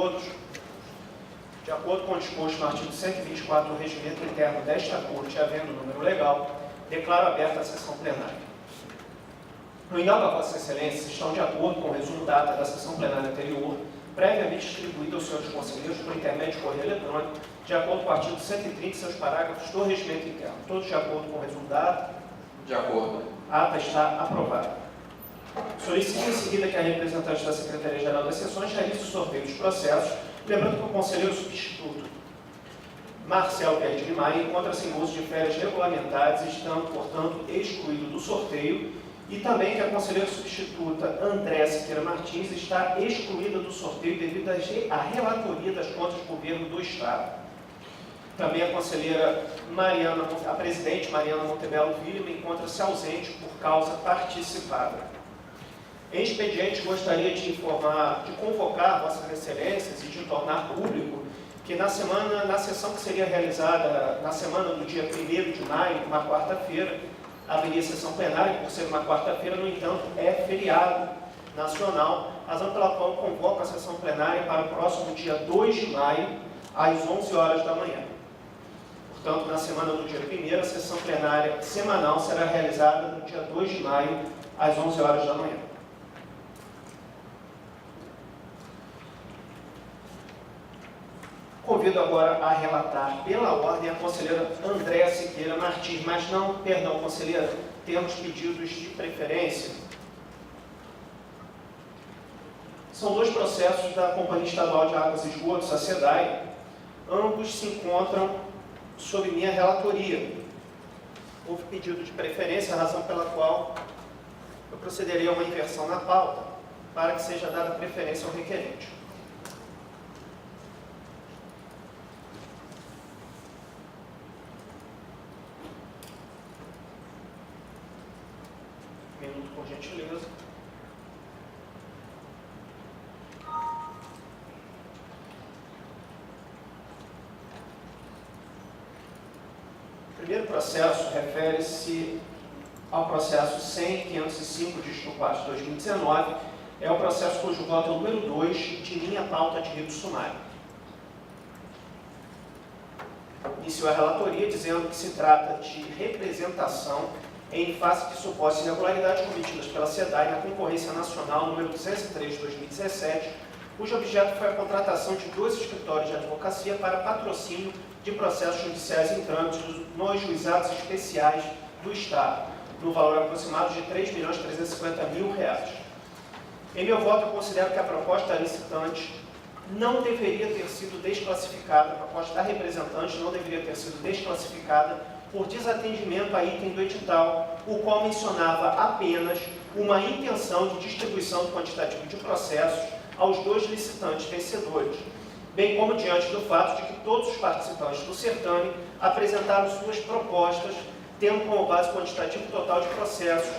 todos. De acordo com o disposto no artigo 124 do Regimento Interno desta Corte, havendo número legal, declaro aberta a sessão plenária. No indago a Vossa Excelência, estão de acordo com o resumo da ata da sessão plenária anterior, previamente distribuído aos senhores conselheiros por intermédio de correio eletrônico, de acordo com o artigo 130 e seus parágrafos do Regimento Interno. Todos de acordo com o resumo da ata? De acordo. A ata está aprovada. Solicito em seguida que a representante da Secretaria-Geral das Sessões realize o sorteio dos processos, lembrando que o conselheiro substituto Marcelo Pérez de Maia encontra-se em gozo de férias regulamentares, estando, portanto, excluído do sorteio, e também que a conselheira substituta Andréa Siqueira Martins está excluída do sorteio devido à relatoria das contas do governo do Estado. Também a conselheira a presidente Mariana Montebello William encontra-se ausente por causa participada. Em expediente, gostaria de convocar Vossas Excelências e de tornar público que na sessão que seria realizada na semana do dia 1º de maio, uma quarta-feira, haveria sessão plenária, por ser uma quarta-feira, no entanto, é feriado nacional, razão pela qual convoco a sessão plenária para o próximo dia 2 de maio, às 11 horas da manhã. Portanto, na semana do dia 1º, a sessão plenária semanal será realizada no dia 2 de maio, às 11 horas da manhã. Convido agora a relatar pela ordem a conselheira Andréa Siqueira Martins, mas não, perdão, conselheira, temos pedidos de preferência. São dois processos da Companhia Estadual de Águas e Esgotos, a SEDAI. Ambos se encontram sob minha relatoria. Houve pedido de preferência, a razão pela qual eu procederei a uma inversão na pauta, para que seja dada preferência ao requerente. Por gentileza. O primeiro processo refere-se ao processo 100.505 de 4 de 2019, é o processo cujo voto é o número 2 de minha pauta de rito sumário. Iniciou a relatoria dizendo que se trata de representação em face de supostas irregularidades cometidas pela SEDAI na concorrência nacional número 203 de 2017, cujo objeto foi a contratação de 2 escritórios de advocacia para patrocínio de processos judiciais em trâmite nos juizados especiais do Estado, no valor aproximado de R$ 3.350.000. Em meu voto, eu considero que a proposta licitante não deveria ter sido desclassificada, a proposta da representante não deveria ter sido desclassificada por desatendimento a item do edital, o qual mencionava apenas uma intenção de distribuição do quantitativo de processos aos 2 licitantes vencedores, bem como diante do fato de que todos os participantes do certame apresentaram suas propostas, tendo como base o quantitativo total de processos,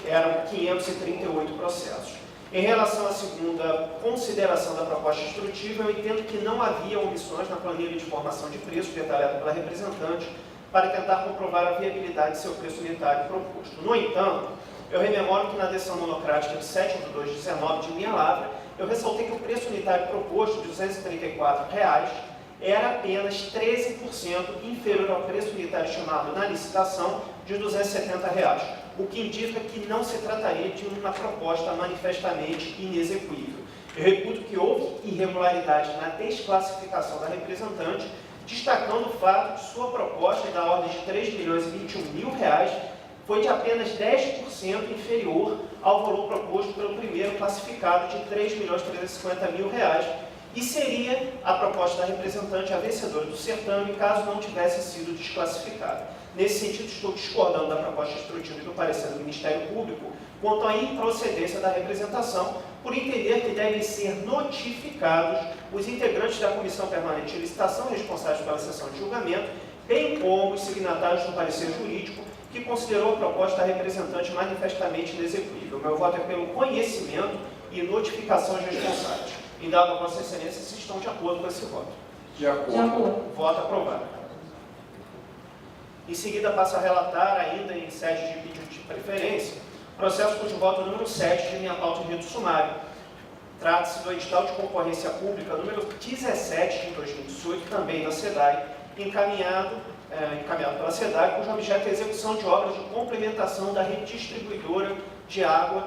eram 538 processos. Em relação à segunda consideração da proposta instrutiva, eu entendo que não havia omissões na planilha de formação de preço detalhada pela representante, para tentar comprovar a viabilidade de seu preço unitário proposto. No entanto, eu rememoro que na decisão monocrática de 7 de 2019 de minha lavra, eu ressaltei que o preço unitário proposto de R$ 234 era apenas 13% inferior ao preço unitário estimado na licitação de R$ 270, o que indica que não se trataria de uma proposta manifestamente inexequível. Eu reputo que houve irregularidade na desclassificação da representante, destacando o fato de sua proposta da ordem de R$ 3.021.000 foi de apenas 10% inferior ao valor proposto pelo primeiro classificado de R$ 3.350.000 e seria a proposta da representante a vencedora do certame caso não tivesse sido desclassificada. Nesse sentido, estou discordando da proposta instrutiva e do parecer do Ministério Público quanto à improcedência da representação, por entender que devem ser notificados os integrantes da Comissão Permanente de Licitação responsáveis pela sessão de julgamento, bem como os signatários do parecer jurídico, que considerou a proposta da representante manifestamente inexequível. Meu voto é pelo conhecimento e notificação aos responsáveis. Indago a Vossa Excelência se estão de acordo com esse voto. De acordo. Voto aprovado. Em seguida, passo a relatar, ainda em sede de pedido de preferência, processo cujo voto é o número 7 de minha pauta de rito sumário. Trata-se do edital de concorrência pública número 17 de 2018, também da SEDAI, encaminhado pela SEDAI, cujo objeto é a execução de obras de complementação da rede distribuidora de água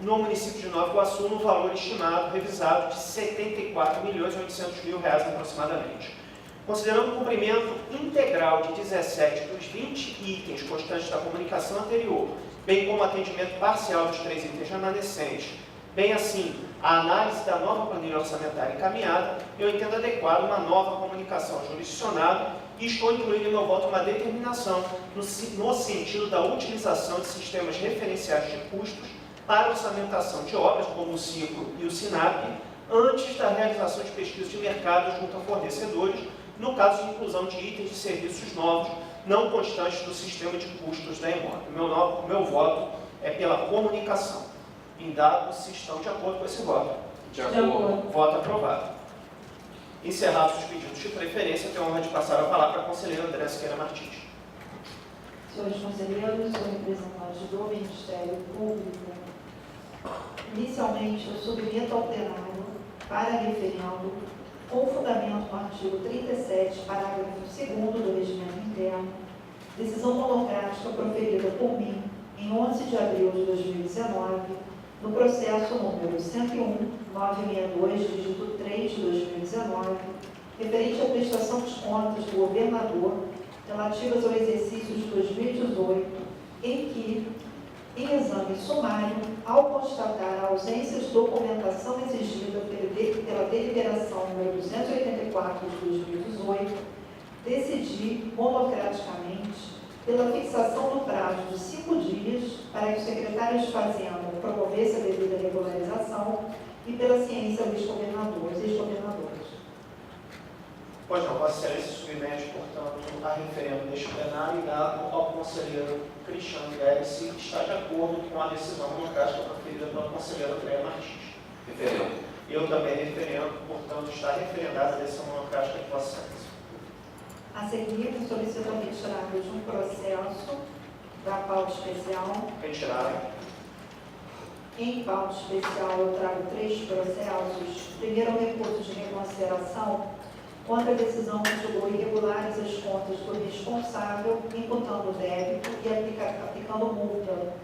no município de Nova Iguaçu, no valor estimado, revisado, de R$ 74.800.000 aproximadamente. Considerando o cumprimento integral de 17 dos 20 itens constantes da comunicação anterior, bem como o atendimento parcial dos 3 itens remanescentes, bem assim a análise da nova planilha orçamentária encaminhada, eu entendo adequado uma nova comunicação jurisdicionada e estou incluindo em meu voto uma determinação no sentido da utilização de sistemas referenciais de custos para orçamentação de obras, como o CICRO e o SINAP, antes da realização de pesquisas de mercado junto a fornecedores, no caso de inclusão de itens de serviços novos, não constantes do sistema de custos da EMOB. O meu voto é pela comunicação. Indago se estão de acordo com esse voto. De acordo. Voto aprovado. Encerrados os pedidos de preferência, tenho a honra de passar a palavra à conselheira Andréa Siqueira Martins. Senhores conselheiros, senhor representante do Ministério Público, inicialmente eu submeto ao plenário para referendo, com fundamento no artigo 37, parágrafo 2º do Regimento Interno, decisão monocrática proferida por mim em 11 de abril de 2019, no processo número 101.962, dígito 3 de 2019, referente à prestação de contas do governador relativas ao exercício de 2018, em que, em exame sumário, ao constatar a ausência de documentação exigida pela deliberação número 284 de 2018, decidi monocraticamente pela fixação do prazo de 5 dias para que o secretário de Fazenda promovesse a devida regularização e pela ciência dos governadores e ex-governadores. Pois não, Vossa Excelência submete, portanto, a referendo deste plenário e dado ao conselheiro Cristiano Guedes se está de acordo com a decisão monocrática proferida pela conselheira Andréa Martins. Referendo. Eu também referendo, portanto, está referendada a decisão monocrática de Vossa Excelência. A seguir, solicito a retirada de um processo da pauta especial. Retirada. Em pauta especial, eu trago 3 processos. Primeiro, o recurso de reconsideração contra a decisão que julgou irregulares as contas do responsável, imputando débito e aplicando multa.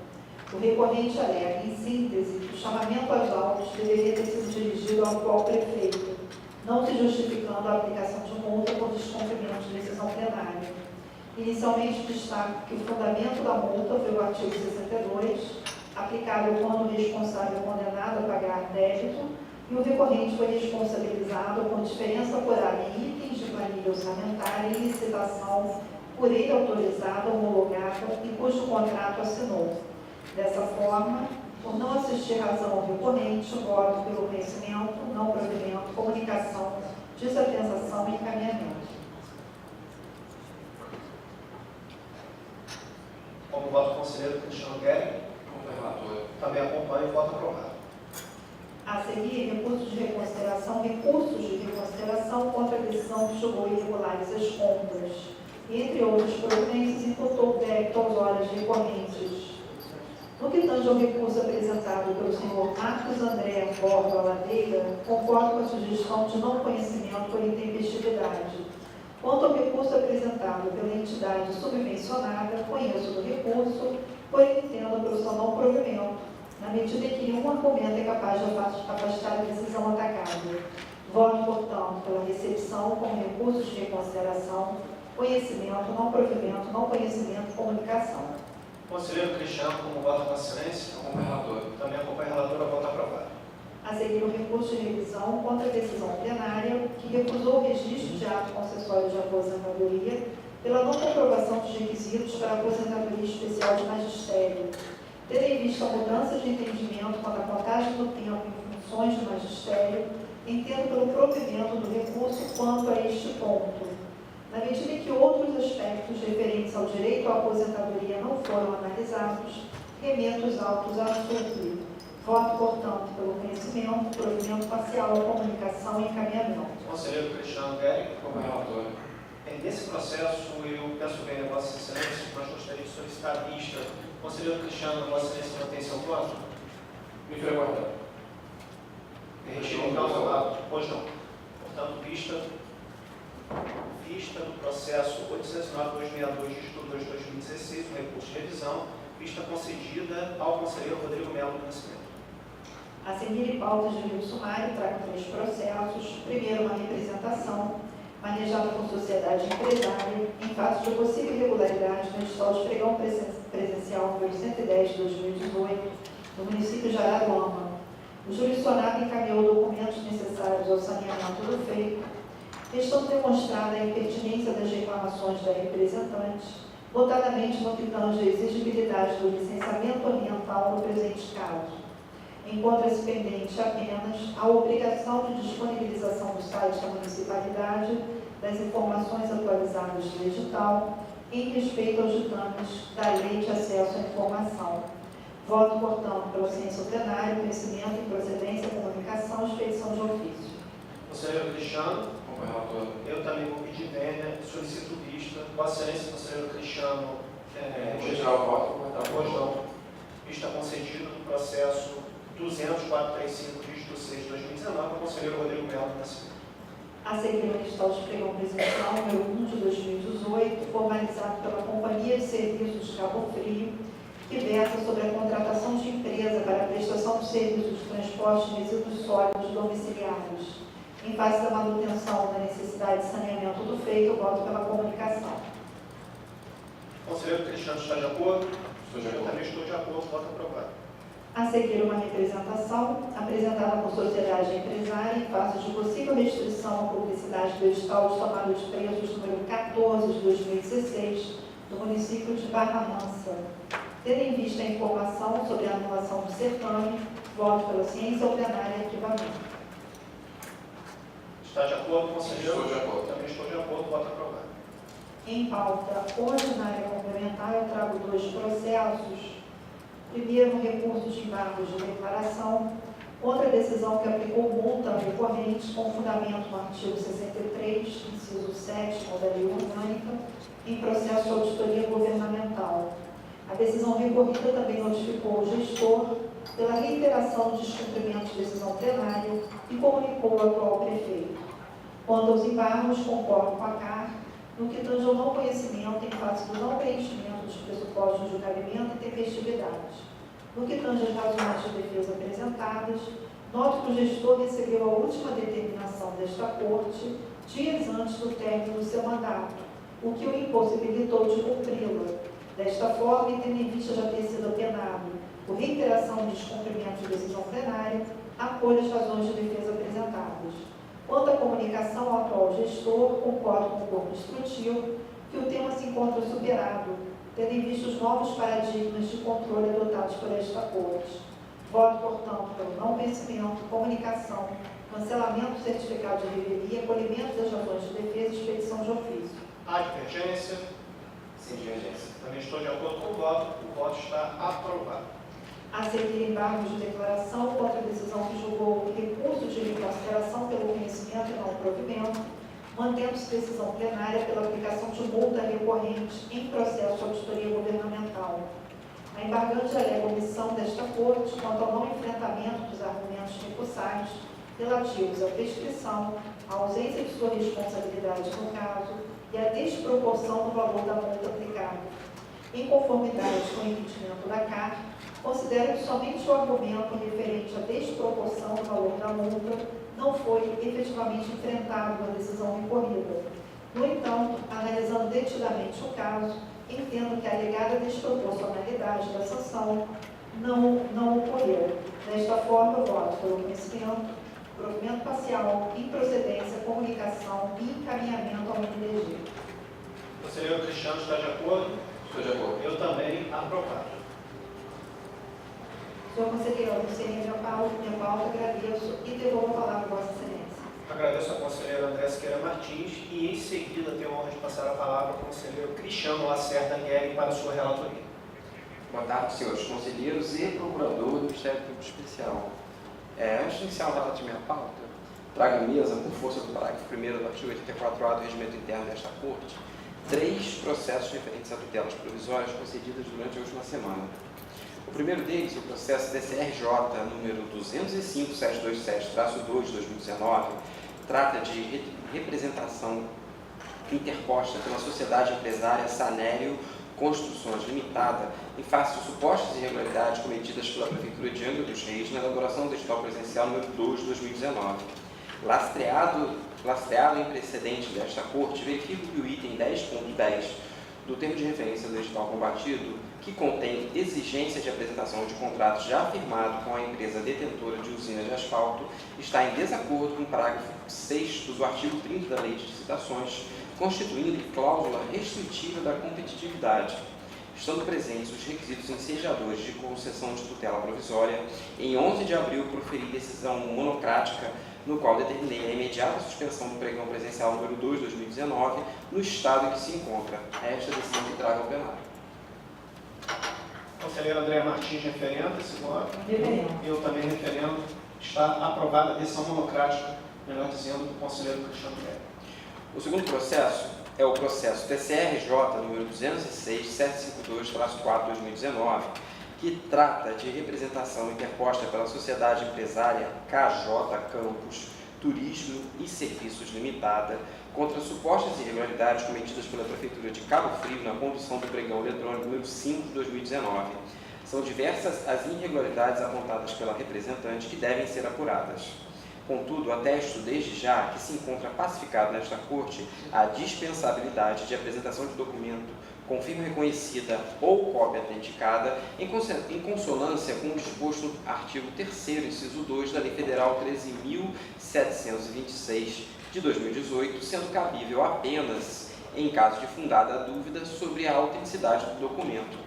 O recorrente alega, em síntese, que o chamamento aos autos deveria ter sido dirigido ao atual prefeito, não se justificando a aplicação de multa por descumprimento de decisão plenária. Inicialmente, destaco que o fundamento da multa foi o artigo 62, aplicável quando o responsável é condenado a pagar débito, e o recorrente foi responsabilizado por diferença apurada em itens de planilha orçamentária em licitação por ele autorizada, homologada e cujo contrato assinou. Dessa forma, por não assistir razão ao recorrente, voto pelo conhecimento, não provimento, comunicação, desatenção e encaminhamento. Como voto do conselheiro Cristiano Guedes, Como relator. também acompanho e voto aprovado. A seguir, recursos de reconsideração contra a decisão que julgou irregulares as compras. Entre outras providências, imputou débito às horas recorrentes. No que tange ao recurso apresentado pelo senhor Marcos André Borba Ladeira, concordo com a sugestão de não conhecimento por intempestividade. Quanto ao recurso apresentado pela entidade subvencionada, conheço do recurso, porém entendo pelo seu não provimento, na medida em que nenhum argumento é capaz de afastar a decisão atacada. Voto, portanto, pela recepção como recursos de reconsideração, conhecimento, não provimento, não conhecimento, comunicação. Conselheiro Cristiano, como voto da Excelência, Como relator. também acompanho a relatora, voto aprovado. A seguir, o recurso de revisão contra a decisão plenária que recusou o registro de ato concessório de aposentadoria pela não comprovação dos requisitos para a aposentadoria especial de magistério. Tendo em vista a mudança de entendimento quanto à contagem do tempo em funções do magistério, entendo pelo provimento do recurso quanto a este ponto. Na medida em que outros aspectos referentes ao direito à aposentadoria não foram analisados, remeto os autos à súplica. Voto, portanto, pelo conhecimento, provimento parcial, comunicação e encaminhamento. Conselheiro Cristiano Guedes, Como relator. nesse processo eu peço bem a Vossa Excelência, mas gostaria de solicitar a vista. Conselheiro Cristiano, Vossa Excelência mantém seu voto? Me frequenta. Regime de causa lá? Pois não. Portanto, vista do processo 809.262, dígito 2 de 2016, um recurso de revisão, vista concedida ao conselheiro Rodrigo Melo do Nascimento. A seguir, em pautas de livro sumário, trago 3 processos. Primeiro, uma representação manejada por sociedade empresária em fato de possível irregularidade no edital de pregão presencial número 110 de 2018, no município de Araruama. O jurisdicionado encaminhou documentos necessários ao saneamento do feito, estando demonstrada a impertinência das reclamações da representante, notadamente no que tange à exigibilidade do licenciamento ambiental no presente caso. Encontra-se pendente apenas a obrigação de disponibilização do site da municipalidade das informações atualizadas do edital em respeito aos ditames da Lei de Acesso à Informação. Voto, portanto, pela ciência plenária, conhecimento e procedência, comunicação e expedição de ofício. Conselheiro Cristiano. Como relator. Eu também vou pedir vênia, solicito vista. Vossa Excelência, conselheiro Cristiano. Retirar o voto. Pois não. Vista concedida no processo 20435, dígito 6 de 2019, ao conselheiro Rodrigo Melo do Nascimento. A seguir, o edital de pregão presencial número 1 de 2018, formalizado pela Companhia de Serviços de Cabo Frio, que versa sobre a contratação de empresa para a prestação de serviços de transporte de resíduos sólidos domiciliares. Em face da manutenção da necessidade de saneamento do feito, voto pela comunicação. Conselheiro Cristiano está de acordo? Estou de Eu acordo. também estou de acordo, voto aprovado. A seguir, uma representação apresentada por sociedade empresária em face de possível restrição à publicidade do edital de tomada de preços número 14 de 2016, do município de Barra Mansa. Tendo em vista a informação sobre a anulação do certame, voto pela ciência plenária e arquivamento. Está de acordo, conselheiro? Estou de acordo. Também estou de acordo, voto aprovado. Em pauta ordinária complementar, eu trago 2 processos. Primeiro, um recurso de embargo de declaração contra a decisão que aplicou multa recorrente com fundamento no artigo 63, inciso 7 da Lei Orgânica, em processo de auditoria governamental. A decisão recorrida também notificou o gestor pela reiteração do descumprimento de decisão plenária e comunicou ao atual prefeito. Quanto aos embargos, concordo com a CAR no que tange ao não conhecimento em face do não preenchimento dos pressupostos de cabimento e tempestividade. No que tange às razões de defesa apresentadas, noto que o gestor recebeu a última determinação desta Corte dias antes do término do seu mandato, o que o impossibilitou de cumpri-la. Desta forma, e tendo em vista já ter sido apenado por reiteração de descumprimento de decisão plenária, acolho as razões de defesa apresentadas. Quanto à comunicação ao atual gestor, concordo com o corpo instrutivo que o tema se encontra superado, tendo em vista os novos paradigmas de controle adotados por esta Corte. Voto, portanto, pelo não vencimento, comunicação, cancelamento do certificado de revelia, acolhimento das razões de defesa e expedição de ofício. Há divergência? Sem divergência. Também estou de acordo com o voto está aprovado. A seguir, embargos de declaração contra a decisão que julgou o recurso de reconsideração pelo conhecimento e não provimento, mantendo-se decisão plenária pela aplicação de multa recorrente em processo de auditoria governamental. A embargante alega omissão desta Corte quanto ao não enfrentamento dos argumentos recursáveis relativos à prescrição, à ausência de sua responsabilidade no caso e à desproporção do valor da multa aplicada. Em conformidade com o entendimento da CAR, considero que somente o argumento referente à desproporção do valor da multa não foi efetivamente enfrentado na decisão recorrida. No entanto, analisando detidamente o caso, entendo que a alegada desproporcionalidade da sanção não ocorreu. Desta forma, voto pelo conhecimento, provimento parcial, improcedência, comunicação e encaminhamento ao MDG. Conselheiro Cristiano está de acordo? Estou de acordo. Eu também aprovado. Senhor conselheiro, ao inserir minha pauta, agradeço e devolvo a palavra a Vossa Excelência. Agradeço à conselheira André Siqueira Martins e, em seguida, tenho a honra de passar a palavra ao conselheiro Cristiano Lacerda Guerri para a sua relatoria. Boa tarde, senhores conselheiros e procurador do Ministério Público Especial. Antes de iniciar o relato de minha pauta, trago à mesa, por força do parágrafo 1º do artigo 84A do Regimento Interno desta Corte, 3 processos referentes a tutelas provisórias concedidas durante a última semana. O primeiro deles, o processo DCRJ número 205.727-2 de 2019, trata de representação interposta pela sociedade empresária Sanério Construções Limitada em face de supostas irregularidades cometidas pela Prefeitura de Angra dos Reis na elaboração do edital presencial número 2 de 2019. Lastreado em precedente desta Corte, verifico que o item 10.10 do termo de referência do edital combatido, que contém exigência de apresentação de contrato já firmado com a empresa detentora de usina de asfalto, está em desacordo com o parágrafo 6º do artigo 30 da Lei de Licitações, constituindo cláusula restritiva da competitividade, estando presentes os requisitos ensejadores de concessão de tutela provisória. Em 11 de abril, proferi decisão monocrática, no qual determinei a imediata suspensão do pregão presencial número 2 de 2019, no estado em que se encontra. Esta decisão que trago ao plenário. Conselheiro André Martins referenda esse voto. Referendo. Eu também referendo. Está aprovada a decisão monocrática, melhor dizendo, do conselheiro Cristiano Guerra. O segundo processo é o processo TCRJ número 206.752-4/2019, que trata de representação interposta pela sociedade empresária KJ Campos Turismo e Serviços Limitada contra supostas irregularidades cometidas pela Prefeitura de Cabo Frio na condução do pregão eletrônico número 5 de 2019. São diversas as irregularidades apontadas pela representante que devem ser apuradas. Contudo, atesto desde já que se encontra pacificado nesta Corte a dispensabilidade de apresentação de documento com firma reconhecida ou cópia autenticada em consonância com o disposto no artigo 3º, inciso 2 da Lei Federal 13.726 de 2018, sendo cabível apenas em caso de fundada dúvida sobre a autenticidade do documento.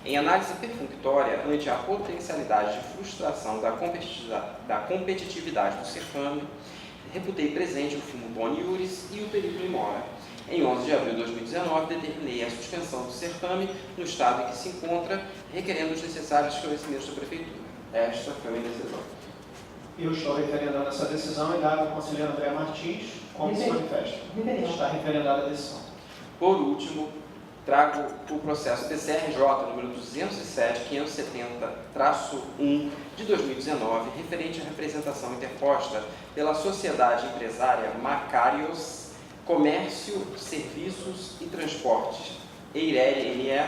Em análise perfunctória, ante a potencialidade de frustração da competitividade do certame, reputei presente o filme Boni Iuris e o perito in mora. Em 11 de abril de 2019, determinei a suspensão do certame no estado em que se encontra, requerendo os necessários esclarecimentos da Prefeitura. Esta foi a minha decisão. Eu estou referendando essa decisão e dado ao conselheiro André Martins como se manifesta. Está referendada a decisão. Por último, trago o processo TCRJ número 207.570-1 de 2019, referente à representação interposta pela sociedade empresária Macarios Comércio, Serviços e Transportes, EIRELI NE,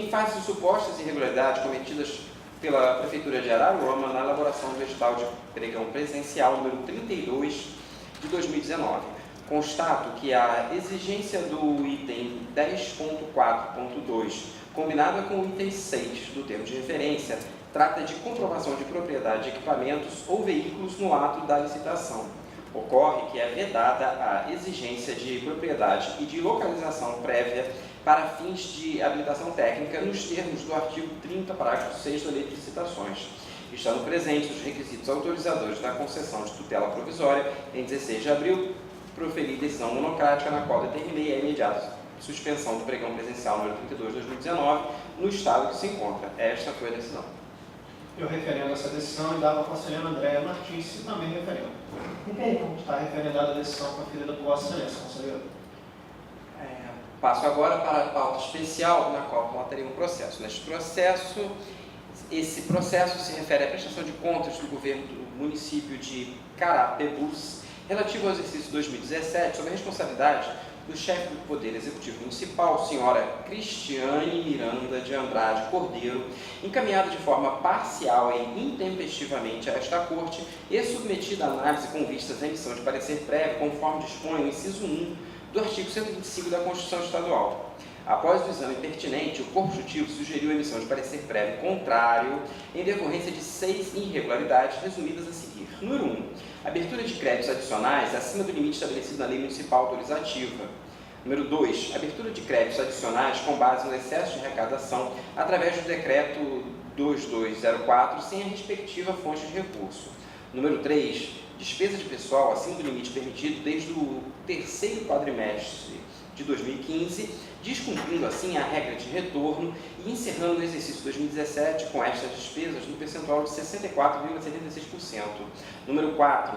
em face de supostas irregularidades cometidas pela Prefeitura de Araruama na elaboração do edital de pregão presencial número 32 de 2019. Constato que a exigência do item 10.4.2, combinada com o item 6 do termo de referência, trata de comprovação de propriedade de equipamentos ou veículos no ato da licitação. Ocorre que é vedada a exigência de propriedade e de localização prévia para fins de habilitação técnica nos termos do artigo 30, parágrafo 6 da Lei de Licitações, estando presentes os requisitos autorizadores da concessão de tutela provisória. Em 16 de abril, proferi decisão monocrática na qual determinei a imediata suspensão do pregão presencial número 32 de 2019 no estado que se encontra. Esta foi a decisão. Eu referendo essa decisão e dava ao conselheiro André Martins, se também referendo. Está referendada a decisão conferida por Vossa Excelência, conselheiro. Passo agora para a pauta especial, na qual trataria um processo. Esse processo se refere à prestação de contas do governo do município de Carapebus, relativo ao exercício 2017, sob a responsabilidade do chefe do Poder Executivo Municipal, senhora Cristiane Miranda de Andrade Cordeiro, encaminhado de forma parcial e intempestivamente a esta Corte e submetida à análise com vistas à emissão de parecer prévio, conforme dispõe o inciso 1 do artigo 125 da Constituição Estadual. Após o exame pertinente, o Corpo Executivo sugeriu a emissão de parecer prévio contrário em decorrência de 6 irregularidades resumidas a seguir. Número 1. Abertura de créditos adicionais acima do limite estabelecido na Lei Municipal Autorizativa. Número 2. Abertura de créditos adicionais com base no excesso de arrecadação através do Decreto 2204 sem a respectiva fonte de recurso. Número 3. Despesa de pessoal acima do limite permitido desde o terceiro quadrimestre de 2015 descumprindo assim a regra de retorno e encerrando o exercício 2017 com estas despesas no percentual de 64,76%. Número 4.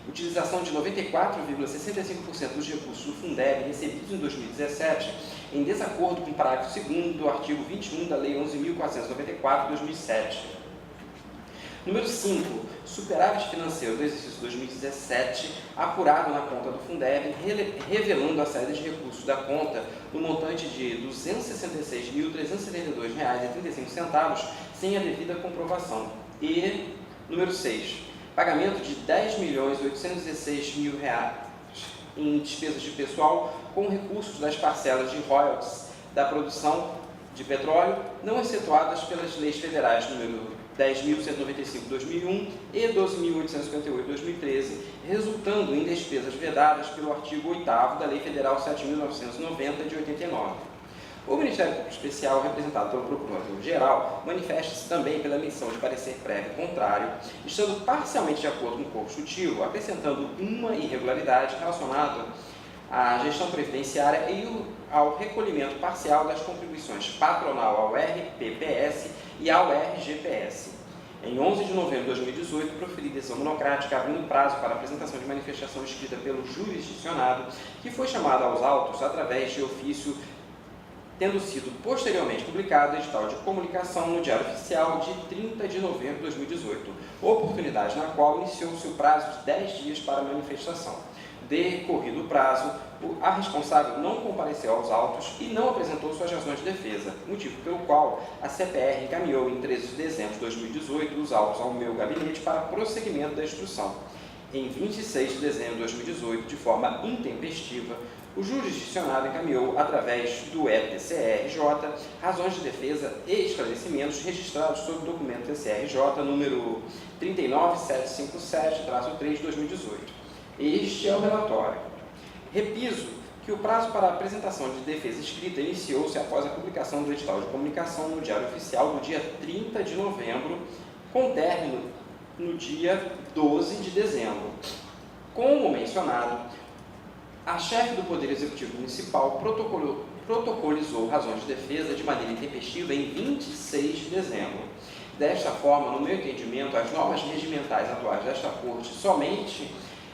Utilização de 94,65% dos recursos do Fundeb recebidos em 2017, em desacordo com o parágrafo 2º do artigo 21 da Lei 11.494, 2007. Número 5. Superávit financeiro do exercício 2017, apurado na conta do Fundeb, revelando a saída de recursos da conta no montante de R$ 266.372,35, sem a devida comprovação. E, número 6. Pagamento de R$ 10.816.000 em despesas de pessoal com recursos das parcelas de royalties da produção de petróleo, não excetuadas pelas leis federais número 10.195/2001 e 12.858/2013, resultando em despesas vedadas pelo artigo 8º da Lei Federal 7.990, de 89. O Ministério Público Especial, representado pelo Procurador-Geral, manifesta-se também pela emissão de parecer prévio contrário, estando parcialmente de acordo com o corpo constitutivo, acrescentando uma irregularidade relacionada à gestão previdenciária e ao recolhimento parcial das contribuições patronal ao RPPS e ao RGPS. Em 11 de novembro de 2018, proferi decisão monocrática abrindo prazo para apresentação de manifestação escrita pelo jurisdicionado, que foi chamado aos autos através de ofício, tendo sido posteriormente publicado edital de comunicação no Diário Oficial de 30 de novembro de 2018, oportunidade na qual iniciou-se o prazo de 10 dias para a manifestação. Decorrido o prazo, a responsável não compareceu aos autos e não apresentou suas razões de defesa, motivo pelo qual a CPR encaminhou em 13 de dezembro de 2018 os autos ao meu gabinete para prosseguimento da instrução. Em 26 de dezembro de 2018, de forma intempestiva, o jurisdicionado encaminhou, através do ETCRJ, razões de defesa e esclarecimentos registrados sob o documento TCRJ número 39757-3 de 2018. Este é o relatório. Repiso que o prazo para a apresentação de defesa escrita iniciou-se após a publicação do edital de comunicação no Diário Oficial do dia 30 de novembro, com término no dia 12 de dezembro. Como mencionado, a chefe do Poder Executivo Municipal protocolizou razões de defesa de maneira intempestiva em 26 de dezembro. Desta forma, no meu entendimento, as normas regimentais atuais desta Corte somente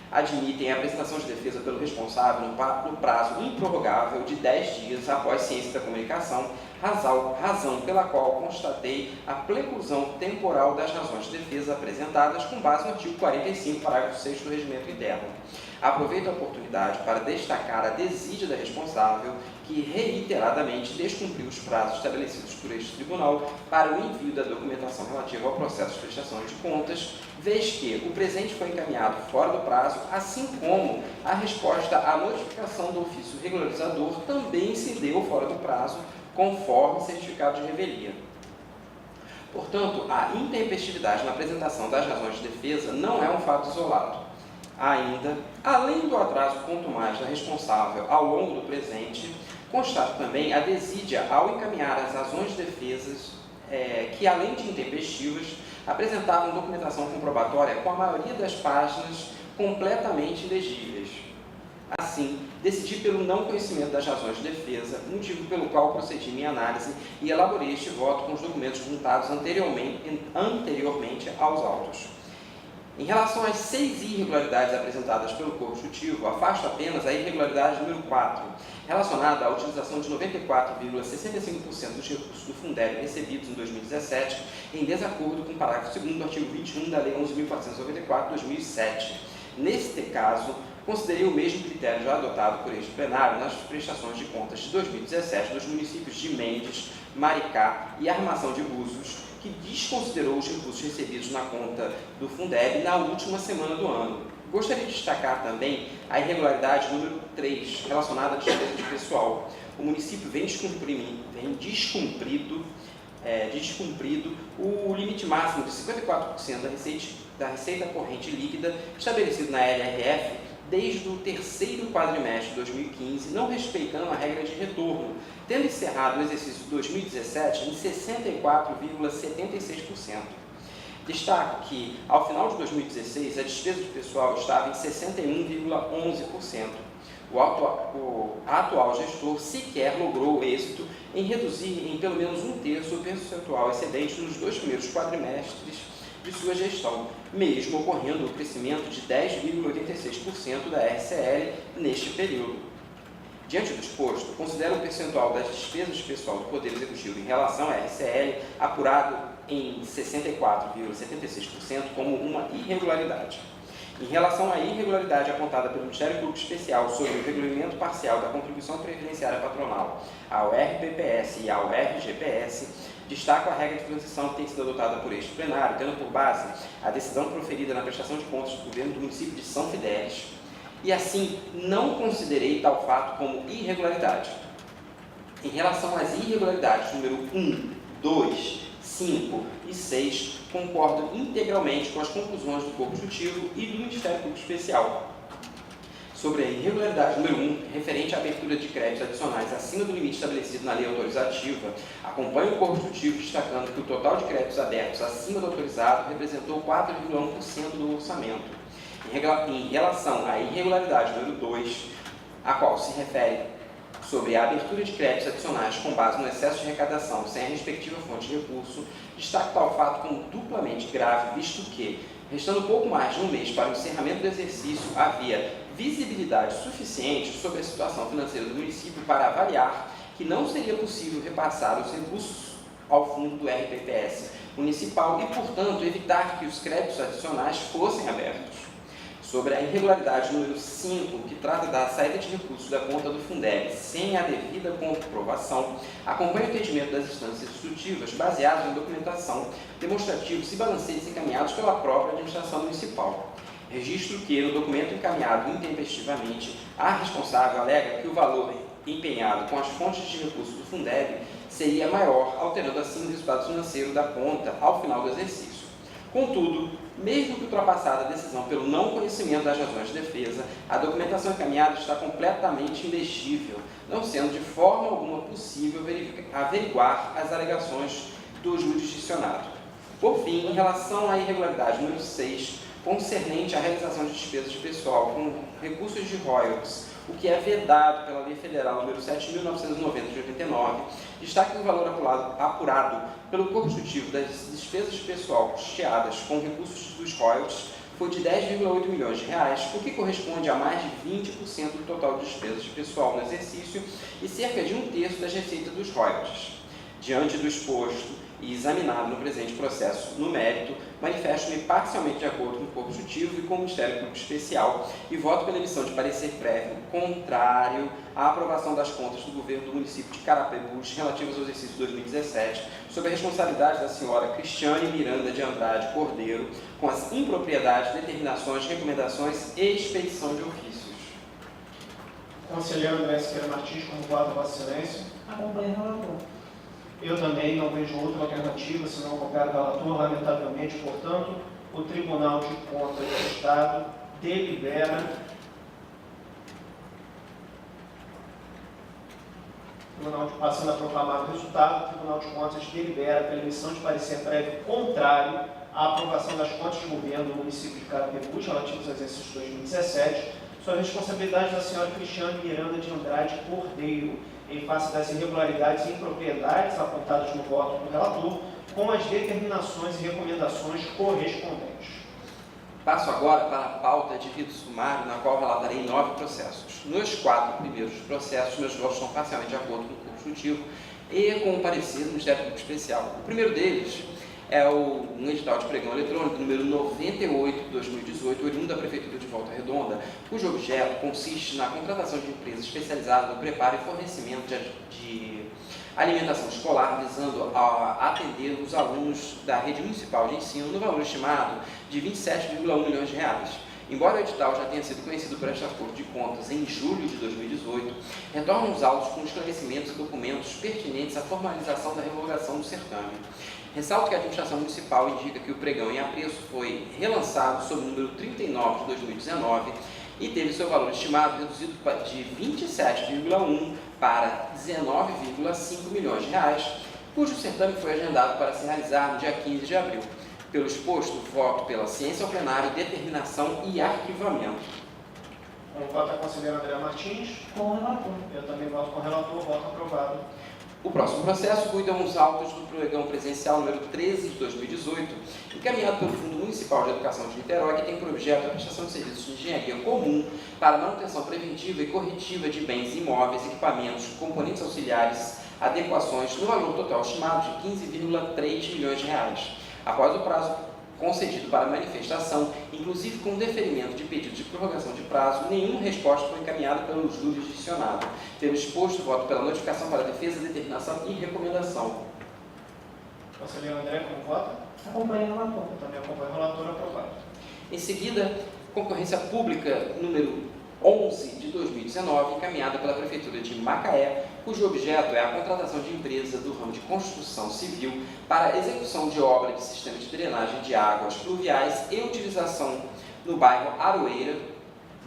admitem a apresentação de defesa pelo responsável no prazo improrrogável de 10 dias após ciência da comunicação, razão pela qual constatei a preclusão temporal das razões de defesa apresentadas com base no artigo 45, parágrafo 6 do Regimento Interno. Aproveito a oportunidade para destacar a desídia da responsável, que reiteradamente descumpriu os prazos estabelecidos por este tribunal para o envio da documentação relativa ao processo de prestação de contas, vez que o presente foi encaminhado fora do prazo, assim como a resposta à notificação do ofício regularizador também se deu fora do prazo, conforme certificado de revelia. Portanto, a intempestividade na apresentação das razões de defesa não é um fato isolado. Ainda, além do atraso contumaz da responsável ao longo do presente, constato também a desídia ao encaminhar as razões de defesas que, além de intempestivas, apresentavam documentação comprobatória com a maioria das páginas completamente ilegíveis. Assim, decidi pelo não conhecimento das razões de defesa, motivo pelo qual procedi minha análise e elaborei este voto com os documentos juntados anteriormente aos autos. Em relação às 6 irregularidades apresentadas pelo Corpo Constitutivo, afasto apenas a irregularidade número 4, relacionada à utilização de 94,65% dos recursos do Fundeb recebidos em 2017, em desacordo com o parágrafo 2º do artigo 21 da Lei 11.494, 2007. Neste caso, considerei o mesmo critério já adotado por este plenário nas prestações de contas de 2017 dos municípios de Mendes, Maricá e Armação de Búzios, que desconsiderou os recursos recebidos na conta do Fundeb na última semana do ano. Gostaria de destacar também a irregularidade número 3, relacionada à despesa de pessoal. O município vem descumprido o limite máximo de 54% da receita corrente líquida estabelecido na LRF desde o terceiro quadrimestre de 2015, não respeitando a regra de retorno, tendo encerrado o exercício de 2017 em 64,76%. Destaco que, ao final de 2016, a despesa de pessoal estava em 61,11%. O atual gestor sequer logrou êxito em reduzir em pelo menos 1/3 o percentual excedente nos 2 primeiros quadrimestres de sua gestão, mesmo ocorrendo o crescimento de 10,86% da RCL neste período. Diante do exposto, considero o percentual das despesas de pessoal do Poder Executivo em relação à RCL apurado em 64,76% como uma irregularidade. Em relação à irregularidade apontada pelo Ministério Público Especial sobre o regulamento parcial da contribuição previdenciária patronal ao RPPS e ao RGPS, destaco a regra de transição que tem sido adotada por este plenário, tendo por base a decisão proferida na prestação de contas do governo do município de São Fidélis, e assim não considerei tal fato como irregularidade. Em relação às irregularidades número 1, 2, 5 e 6, concordo integralmente com as conclusões do Corpo Executivo e do Ministério Público Especial. Sobre a irregularidade número 1, referente à abertura de créditos adicionais acima do limite estabelecido na lei autorizativa, acompanho o Corpo Executivo destacando que o total de créditos abertos acima do autorizado representou 4,1% do orçamento. Em relação à irregularidade número 2, a qual se refere sobre a abertura de créditos adicionais com base no excesso de arrecadação sem a respectiva fonte de recurso, destaco tal fato como duplamente grave, visto que, restando pouco mais de um mês para o encerramento do exercício, havia visibilidade suficiente sobre a situação financeira do município para avaliar que não seria possível repassar os recursos ao fundo do RPPS municipal e, portanto, evitar que os créditos adicionais fossem abertos. Sobre a irregularidade número 5, que trata da saída de recursos da conta do Fundeb sem a devida comprovação, acompanha o entendimento das instâncias instrutivas baseadas em documentação, demonstrativos e balancetes encaminhados pela própria administração municipal. Registro que, no documento encaminhado intempestivamente, a responsável alega que o valor empenhado com as fontes de recursos do Fundeb seria maior, alterando assim o resultado financeiro da conta ao final do exercício. Contudo, mesmo que ultrapassada a decisão pelo não conhecimento das razões de defesa, a documentação encaminhada está completamente ilegível, não sendo de forma alguma possível averiguar as alegações do jurisdicionado. Por fim, em relação à irregularidade número 6, concernente à realização de despesas de pessoal com recursos de royalties, o que é vedado pela Lei Federal nº 7.990 de 89, destaque o valor apurado pelo Corpo Executivo das despesas de pessoal custeadas com recursos dos royalties foi de R$ 10,8 milhões, o que corresponde a mais de 20% do total de despesas de pessoal no exercício e cerca de 1/3 das receitas dos royalties. Diante do exposto e examinado no presente processo no mérito, manifesto-me parcialmente de acordo com o Corpo Executivo e com o Ministério Público Especial e voto pela emissão de parecer prévio contrário à aprovação das contas do governo do município de Carapebus relativas ao exercício 2017, sob a responsabilidade da senhora Cristiane Miranda de Andrade Cordeiro, com as impropriedades, determinações, recomendações e expedição de ofícios. Conselheiro André Siqueira Martins, como voto a Vossa Excelência? Acompanho o relator. Eu também não vejo outra alternativa senão acompanhar o relator. Lamentavelmente, portanto, o Tribunal de Contas do Estado delibera passando a proclamar o resultado, o Tribunal de Contas delibera pela emissão de parecer prévio contrário à aprovação das contas de governo do município de Carapebus relativos ao exercício 2017, sob a responsabilidade da senhora Cristiane Miranda de Andrade Cordeiro, em face das irregularidades e impropriedades apontadas no voto do relator, com as determinações e recomendações correspondentes. Passo agora para a pauta de rito sumário, na qual relatarei 9 processos. Nos 4 primeiros processos, meus votos estão parcialmente de acordo com o Corpo Executivo e com o parecer do Ministério Público Especial. O primeiro deles é um edital de pregão eletrônico número 98 de 2018, oriundo da Prefeitura de Volta Redonda, cujo objeto consiste na contratação de empresas especializadas no preparo e fornecimento de alimentação escolar, visando a atender os alunos da rede municipal de ensino no valor estimado de R$ 27,1 milhões. Embora o edital já tenha sido conhecido por esta Corte de Contas em julho de 2018, retornam os autos com esclarecimentos e documentos pertinentes à formalização da revogação do certame. Ressalto que a administração municipal indica que o pregão em apreço foi relançado sob o número 39 de 2019 e teve seu valor estimado reduzido de 27,1 para 19,5 milhões de reais, cujo certame foi agendado para se realizar no dia 15 de abril. Pelo exposto, voto pela ciência ao plenário, determinação e arquivamento. Como vota a conselheira Andréa Martins, Com o relator. eu também voto com o relator, voto aprovado. O próximo processo cuidam os autos do pregão presencial número 13 de 2018, encaminhado pelo Fundo Municipal de Educação de Niterói, que tem por objeto a prestação de serviços de engenharia comum para manutenção preventiva e corretiva de bens imóveis, equipamentos, componentes auxiliares, adequações no valor total estimado de 15,3 milhões de reais. Após o prazo concedido para manifestação, inclusive com deferimento de pedido de prorrogação de prazo, nenhuma resposta foi encaminhada pelo jurisdicionado. Pelo exposto, voto pela notificação para defesa, determinação e recomendação. Conselheiro André, como vota? Acompanho o relator. Eu também acompanho o relator, aprovado. Em seguida, concorrência pública número 11 de 2019, encaminhada pela Prefeitura de Macaé, cujo objeto é a contratação de empresa do ramo de construção civil para a execução de obra de sistema de drenagem de águas pluviais e utilização no bairro Aroeira,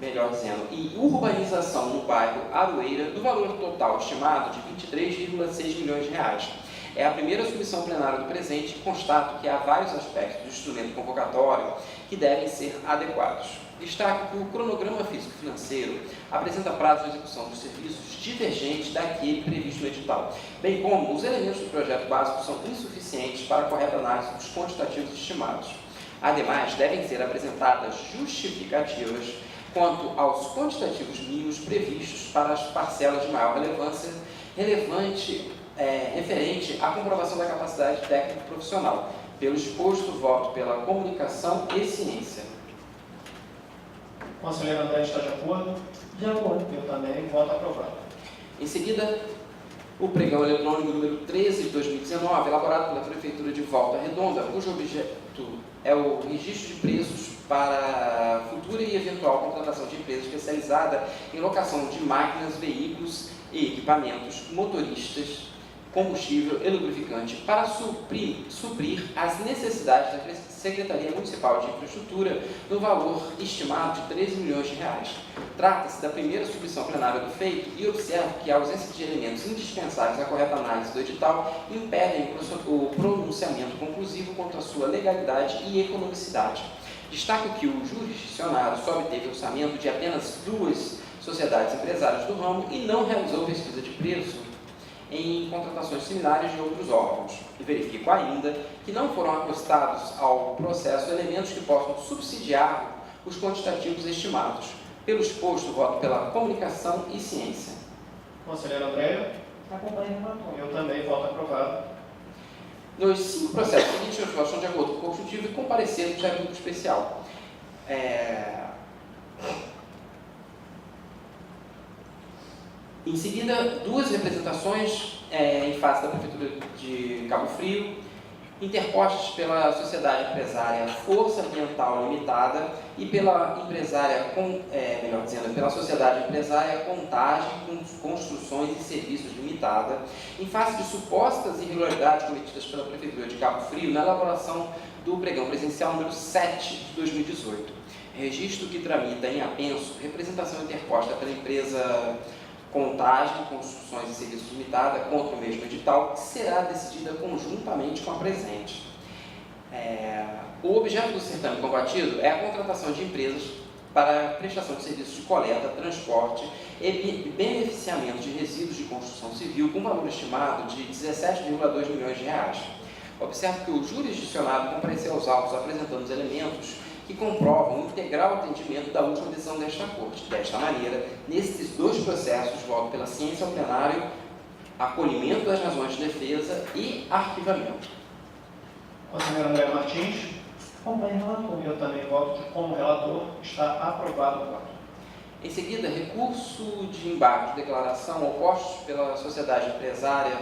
melhor dizendo, e urbanização no bairro Aroeira, do valor total estimado de 23,6 milhões de reais. É a primeira submissão plenária do presente e constato que há vários aspectos do instrumento convocatório que devem ser adequados. Destaque que o cronograma físico-financeiro apresenta prazo de execução dos serviços divergentes daquele previsto no edital, bem como os elementos do projeto básico são insuficientes para a correta análise dos quantitativos estimados. Ademais, devem ser apresentadas justificativas quanto aos quantitativos mínimos previstos para as parcelas de maior relevância referente à comprovação da capacidade técnico-profissional. Pelo exposto, voto pela comunicação e ciência. Conselheiro André está de acordo? De acordo. Eu também voto aprovado. Em seguida, o pregão eletrônico número 13 de 2019, elaborado pela Prefeitura de Volta Redonda, cujo objeto é o registro de preços para futura e eventual contratação de empresa especializada em locação de máquinas, veículos e equipamentos, motoristas, combustível e lubrificante para suprir as necessidades da Secretaria Municipal de Infraestrutura no valor estimado de 13 milhões de reais. Trata-se da primeira submissão plenária do feito e observo que a ausência de elementos indispensáveis à correta análise do edital impedem o pronunciamento conclusivo quanto à sua legalidade e economicidade. Destaco que o jurisdicionado só obteve orçamento de apenas 2 sociedades empresárias do ramo e não realizou pesquisa de preço em contratações similares de outros órgãos. E verifico ainda que não foram acostados ao processo elementos que possam subsidiar os quantitativos estimados. Pelo exposto, voto pela comunicação e ciência. Conselheiro André, Acompanho o relator. eu também voto aprovado. Nos 5 processos seguintes, os votos são de acordo com o consultivo e compareceram já grupo especial. Em seguida, 2 representações em face da Prefeitura de Cabo Frio, interpostas pela sociedade empresária Força Ambiental Limitada e pela empresária, pela sociedade empresária Contagem, Construções e Serviços Limitada, em face de supostas irregularidades cometidas pela Prefeitura de Cabo Frio na elaboração do pregão presencial número 7 de 2018. Registro que tramita em apenso representação interposta pela empresa Contagem, Construções e Serviços Limitada contra o mesmo edital, que será decidida conjuntamente com a presente. O objeto do certame combatido é a contratação de empresas para prestação de serviços de coleta, transporte e beneficiamento de resíduos de construção civil com valor estimado de 17,2 milhões de reais. Observo que o jurisdicionado compareceu aos autos apresentando os elementos que comprovam o integral atendimento da última decisão desta Corte. Desta maneira, nesses 2 processos, voto pela ciência ao plenário, acolhimento das razões de defesa e arquivamento. Conselheiro André Martins, Acompanho o relator. eu também voto como relator, está aprovado o voto. Em seguida, recurso de embargo de declaração opostos pela sociedade empresária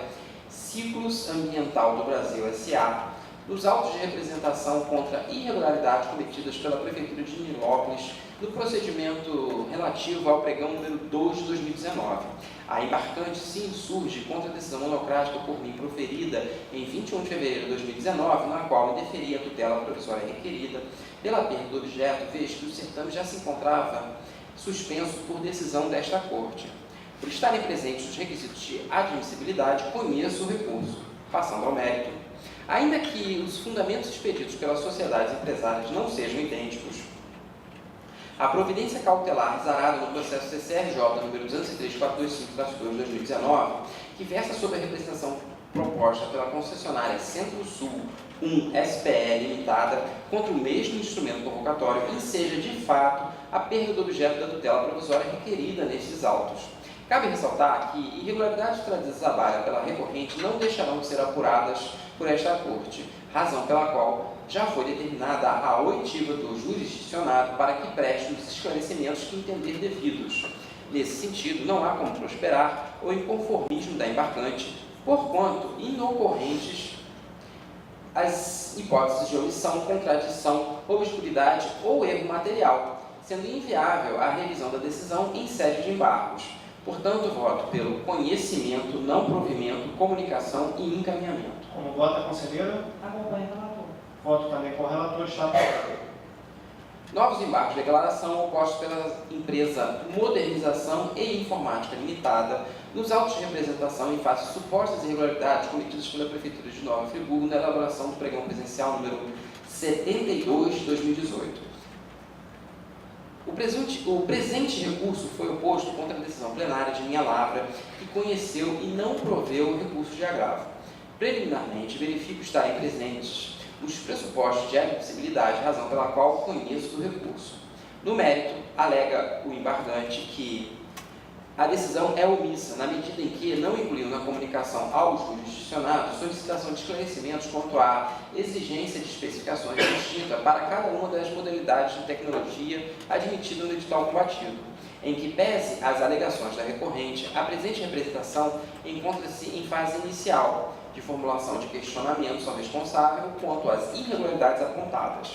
Ciclos Ambiental do Brasil S.A., nos autos de representação contra irregularidades cometidas pela Prefeitura de Nilópolis no procedimento relativo ao pregão número 2 de 2019. A embarcante se insurge contra a decisão monocrática por mim proferida em 21 de fevereiro de 2019, na qual me deferia a tutela provisória requerida pela perda do objeto, visto que o certame já se encontrava suspenso por decisão desta Corte. Por estarem presentes os requisitos de admissibilidade, conheço o recurso. Passando ao mérito. Ainda que os fundamentos expedidos pelas sociedades empresárias não sejam idênticos, A providência cautelar exarada no processo CCRJ número 203.425/2019, que versa sobre a representação proposta pela concessionária Centro-Sul 1 SPE Limitada contra o mesmo instrumento convocatório, enseja de fato a perda do objeto da tutela provisória requerida nestes autos. Cabe ressaltar que irregularidades trazidas à baila pela recorrente não deixarão de ser apuradas por esta Corte, razão pela qual já foi determinada a oitiva do jurisdicionado para que preste os esclarecimentos que entender devidos. Nesse sentido, não há como prosperar o inconformismo da embarcante, porquanto inocorrentes as hipóteses de omissão, contradição, obscuridade ou erro material, sendo inviável a revisão da decisão em sede de embargos. Portanto, voto pelo conhecimento, não provimento, comunicação e encaminhamento. Como vota a conselheira? Acompanho o relator. Voto também com o relator. Está aprovado. Novos embargos de declaração opostos pela empresa Modernização e Informática Limitada nos autos de representação em face de supostas irregularidades cometidas pela Prefeitura de Nova Friburgo na elaboração do pregão presencial número 72/2018. O presente recurso foi oposto contra a decisão plenária de minha lavra, que conheceu e não proveu o recurso de agravo. Preliminarmente, verifico estarem presentes os pressupostos de admissibilidade, razão pela qual conheço do recurso. No mérito, alega o embargante que a decisão é omissa, na medida em que não incluiu na comunicação ao jurisdicionado solicitação de esclarecimentos quanto à exigência de especificações distintas para cada uma das modalidades de tecnologia admitida no edital combatido, em que, pese às alegações da recorrente, a presente representação encontra-se em fase inicial de formulação de questionamentos ao responsável quanto às irregularidades apontadas.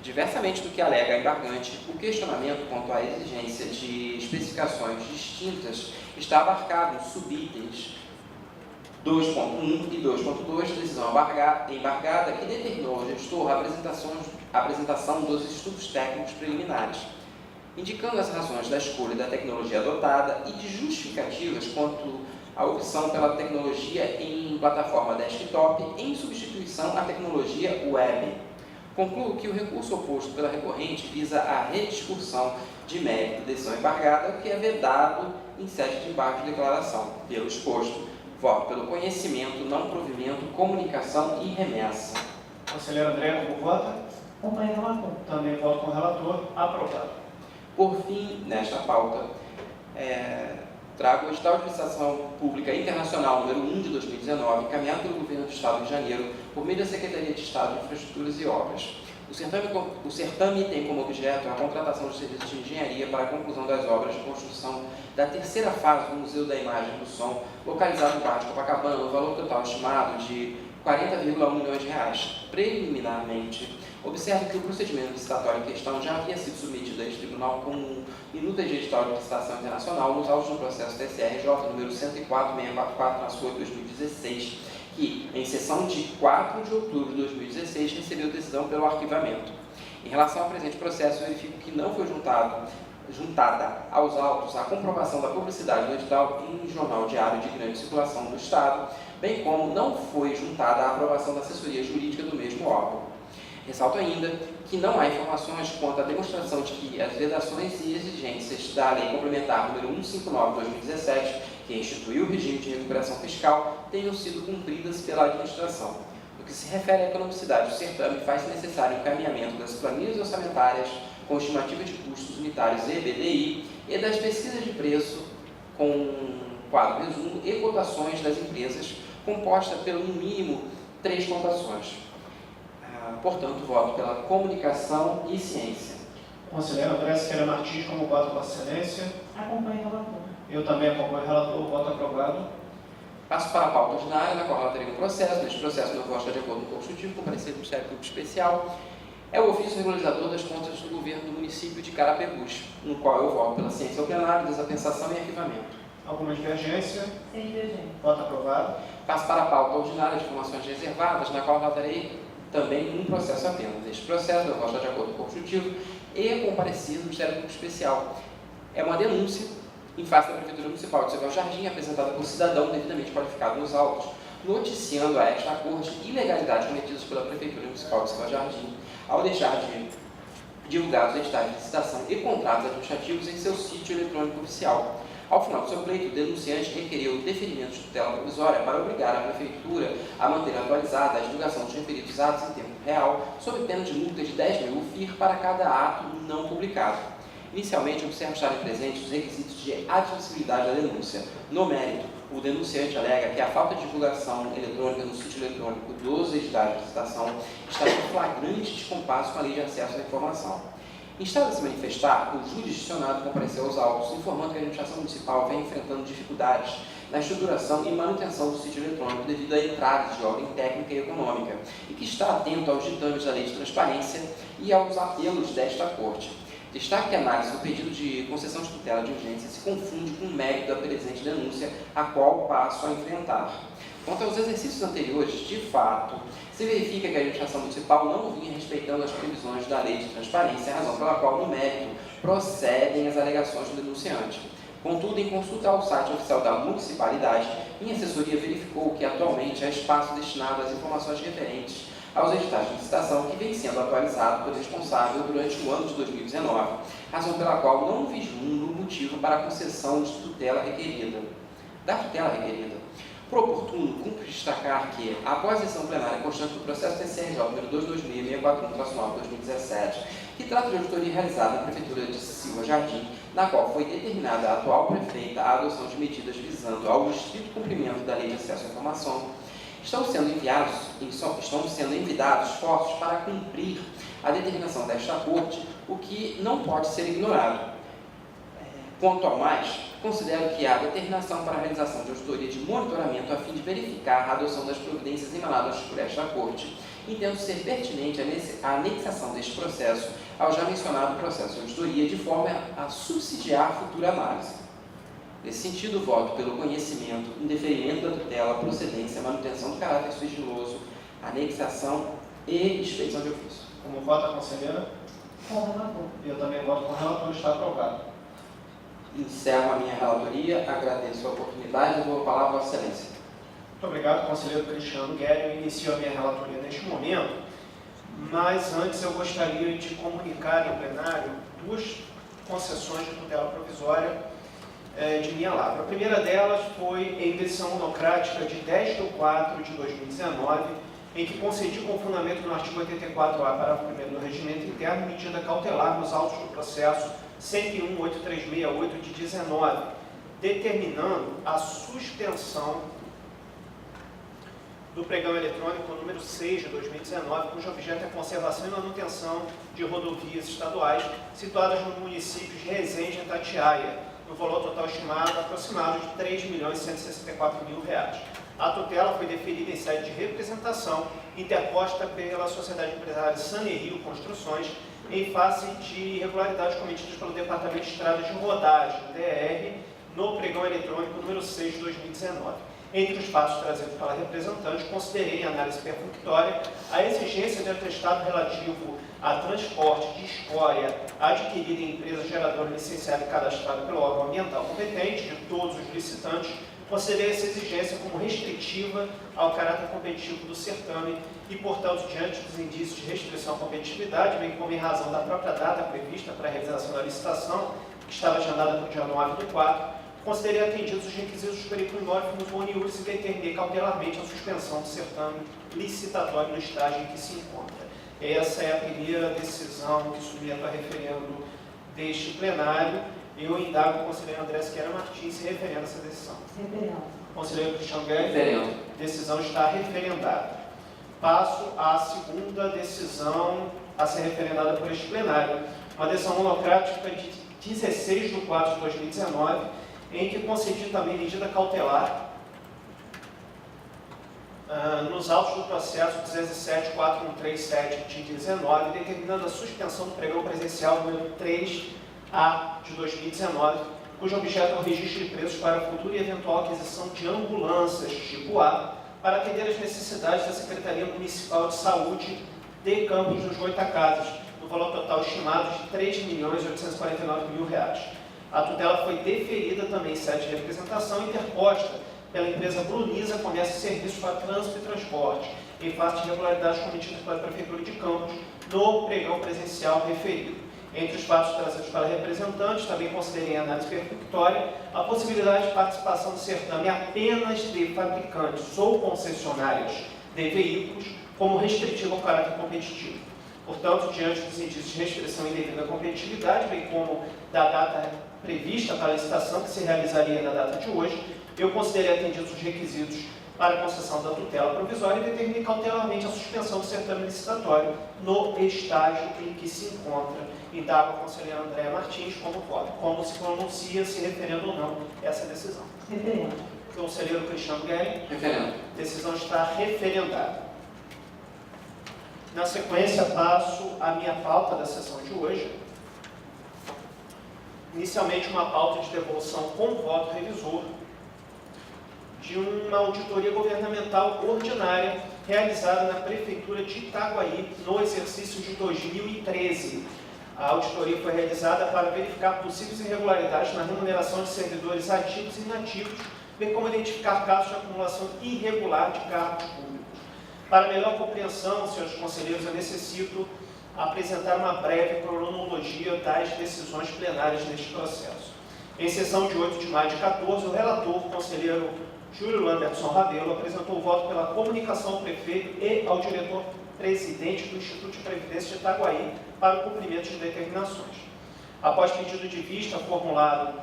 Diversamente do que alega a embargante, o questionamento quanto à exigência de especificações distintas está abarcado nos subitens 2.1 e 2.2 da decisão embargada, que determinou ao gestor a apresentação dos estudos técnicos preliminares, indicando as razões da escolha da tecnologia adotada e de justificativas quanto à opção pela tecnologia em plataforma desktop em substituição à tecnologia web. Concluo que o recurso oposto pela recorrente visa a rediscussão de mérito da decisão embargada, o que é vedado em sede de embargo de declaração. Pelo exposto, voto pelo conhecimento, não provimento, comunicação e remessa. Conselheiro André, como vota? Acompanho o relator. Também voto com o relator. Aprovado. Por fim, nesta pauta, trago o edital de licitação pública internacional número 1 de 2019, encaminhado pelo Governo do Estado de Janeiro, por meio da Secretaria de Estado de Infraestruturas e Obras. O certame tem como objeto a contratação de serviços de engenharia para a conclusão das obras de construção da terceira fase do Museu da Imagem e do Som, localizado no bairro de Copacabana, no valor total estimado de R$40,1 milhões. Preliminarmente, observo que o procedimento licitatório em questão já havia sido submetido a este tribunal como minuta de edital de licitação internacional nos autos do processo TSRJ número 104.644/2016, que, em sessão de 4 de outubro de 2016, recebeu decisão pelo arquivamento. Em relação ao presente processo, verifico que não foi juntada aos autos a comprovação da publicidade do edital em jornal diário de grande circulação do Estado, bem como não foi juntada a aprovação da assessoria jurídica do mesmo órgão. Ressalto ainda que não há informações quanto à demonstração de que as vedações e exigências da Lei Complementar nº 159/2017, que instituiu o regime de recuperação fiscal, tenham sido cumpridas pela administração. No que se refere à economicidade do certame, faz-se necessário o encaminhamento das planilhas orçamentárias com estimativa de custos unitários EBDI e das pesquisas de preço com quadro resumo e cotações das empresas, composta pelo no mínimo 3 cotações. Portanto, voto pela comunicação e ciência. Conselheiro André Siqueira Martins, como vota com excelência? Acompanho o relator. Eu também acompanho o relator. Voto aprovado. Passo para a pauta ordinária, na qual relatarei um processo. Neste processo, meu voto está de acordo com o constitutivo, com parecer do Ministério Público Especial. É o ofício regularizador das contas do governo do município de Carapebus, no qual eu voto pela ciência ao plenário, desapensação e arquivamento. Alguma divergência? Sem divergência. Voto aprovado. Passo para a pauta ordinária de informações reservadas, na qual relatarei também um processo apenas. Neste processo, meu voto está de acordo com o constitutivo e com parecer do Ministério Público Especial. É uma denúncia em face da Prefeitura Municipal de Silvério Jardim, apresentada por cidadão devidamente qualificado nos autos, noticiando a esta Corte ilegalidades cometidas pela Prefeitura Municipal de Silvério Jardim, ao deixar de divulgar os editais de licitação e contratos administrativos em seu sítio eletrônico oficial. Ao final do seu pleito, o denunciante requeriu o deferimento de tutela provisória para obrigar a Prefeitura a manter atualizada a divulgação dos referidos atos em tempo real, sob pena de multa de 10.000 UFIR para cada ato não publicado. Inicialmente, observa estarem presentes os requisitos de admissibilidade da denúncia. No mérito, o denunciante alega que a falta de divulgação eletrônica no sítio eletrônico dos editais de licitação está em flagrante descompasso com a Lei de Acesso à Informação. Instado a se manifestar, o jurisdicionado compareceu aos autos, informando que a administração municipal vem enfrentando dificuldades na estruturação e manutenção do sítio eletrônico devido a entradas de ordem técnica e econômica, e que está atento aos ditames da Lei de Transparência e aos apelos desta Corte. Destaque que a análise do pedido de concessão de tutela de urgência se confunde com o mérito da presente denúncia, a qual passo a enfrentar. Quanto aos exercícios anteriores, de fato, se verifica que a administração municipal não vinha respeitando as previsões da Lei de Transparência, razão pela qual, no mérito, procedem as alegações do denunciante. Contudo, em consulta ao site oficial da municipalidade, minha assessoria verificou que atualmente há espaço destinado às informações referentes aos editais de licitação que vem sendo atualizado pelo responsável durante o ano de 2019, razão pela qual não vislumbro motivo para a concessão de tutela requerida. Por oportuno, cumpre destacar que, após a sessão plenária constante do processo TCRJ número 222641/2017, que trata de auditoria realizada na Prefeitura de Silva Jardim, na qual foi determinada a atual prefeita a adoção de medidas visando ao estrito cumprimento da Lei de Acesso à Informação, estão sendo enviados esforços para cumprir a determinação desta Corte, o que não pode ser ignorado. Quanto ao mais, considero que há determinação para a realização de auditoria de monitoramento a fim de verificar a adoção das providências emanadas por esta Corte, entendo ser pertinente a anexação deste processo ao já mencionado processo de auditoria, de forma a subsidiar futura análise. Nesse sentido, voto pelo conhecimento, indeferimento da tutela, procedência, manutenção do caráter sigiloso, anexação e expedição de ofício. Como vota a conselheira? Com o relator. Eu também voto com o relator, está aprovado. Encerro a minha relatoria, agradeço a oportunidade e dou a palavra à Vossa Excelência. Muito obrigado, conselheiro Cristiano Guerra. Eu inicio a minha relatoria neste momento, mas antes eu gostaria de comunicar em plenário duas concessões de tutela provisória de minha lavra. A primeira delas foi em decisão monocrática de 10/4/2019, em que concedi com fundamento no artigo 84A, parágrafo 1º do Regimento Interno, medida cautelar nos autos do processo 101.8368 de 19, determinando a suspensão do pregão eletrônico número 6 de 2019, cujo objeto é a conservação e manutenção de rodovias estaduais situadas no município de Resende e Itatiaia, no valor total estimado aproximado de R$ 3.164.000. A tutela foi deferida em sede de representação interposta pela Sociedade Empresária Sanerio Construções, em face de irregularidades cometidas pelo Departamento de Estradas de Rodagem, DR, no pregão eletrônico número 6 de 2019. Entre os fatos trazidos pela representante, considerei em análise perfunctória a exigência de atestado relativo a transporte de escória adquirido em empresa geradora licenciada e cadastrada pelo órgão ambiental competente de todos os licitantes. Considerei essa exigência como restritiva ao caráter competitivo do certame e, portanto, diante dos indícios de restrição à competitividade, bem como em razão da própria data prevista para a realização da licitação, que estava agendada para o dia 9/4, considerei atendidos os requisitos periclinóficos boniúris e determinei cautelarmente a suspensão do certame licitatório no estágio em que se encontra. Essa é a primeira decisão que submeto a referendo deste plenário. Eu indago o conselheiro André Siqueira Martins se referendo a essa decisão. Referendo. Conselheiro Cristiano Guerra. Referendo. Decisão está referendada. Passo à segunda decisão a ser referendada por este plenário. Uma decisão monocrática de 16/4/2019, em que concedi também medida cautelar nos autos do processo 17.4137 de 19, determinando a suspensão do pregão presencial número 3A de 2019, cujo objeto é o registro de preços para a futura e eventual aquisição de ambulâncias tipo A, para atender às necessidades da Secretaria Municipal de Saúde de Campos dos Goitacazes, no valor total estimado de R$ 3.849.000. A tutela foi deferida também em sede de representação interposta pela empresa Brunisa Comércio e Serviços para Trânsito e Transporte, em face de irregularidades cometidas pela Prefeitura de Campos no pregão presencial referido. Entre os fatos trazidos para representantes, também considerei em análise perfunctória a possibilidade de participação do certame apenas de fabricantes ou concessionárias de veículos, como restritivo ao caráter competitivo. Portanto, diante dos indícios de restrição indevida à competitividade, bem como da data prevista para a licitação, que se realizaria na data de hoje, eu considerei atendidos os requisitos para a concessão da tutela provisória e determinei cautelarmente a suspensão do certame licitatório no estágio em que se encontra. Indago a conselheira Andréa Martins como se pronuncia, se referendo ou não essa decisão. Referendo. Conselheiro Cristiano Guerra. Referendo. Decisão está referendada. Na sequência, passo a minha pauta da sessão de hoje. Inicialmente, uma pauta de devolução com voto revisor de uma auditoria governamental ordinária realizada na Prefeitura de Itaguaí no exercício de 2013. A auditoria foi realizada para verificar possíveis irregularidades na remuneração de servidores ativos e inativos, bem como identificar casos de acumulação irregular de cargos públicos. Para melhor compreensão, senhores conselheiros, eu necessito apresentar uma breve cronologia das decisões plenárias neste processo. Em sessão de 8 de maio de 14, o relator, o conselheiro Júlio Lambertson Rabelo, apresentou o voto pela comunicação ao prefeito e ao diretor-presidente do Instituto de Previdência de Itaguaí para o cumprimento de determinações. Após pedido de vista formulado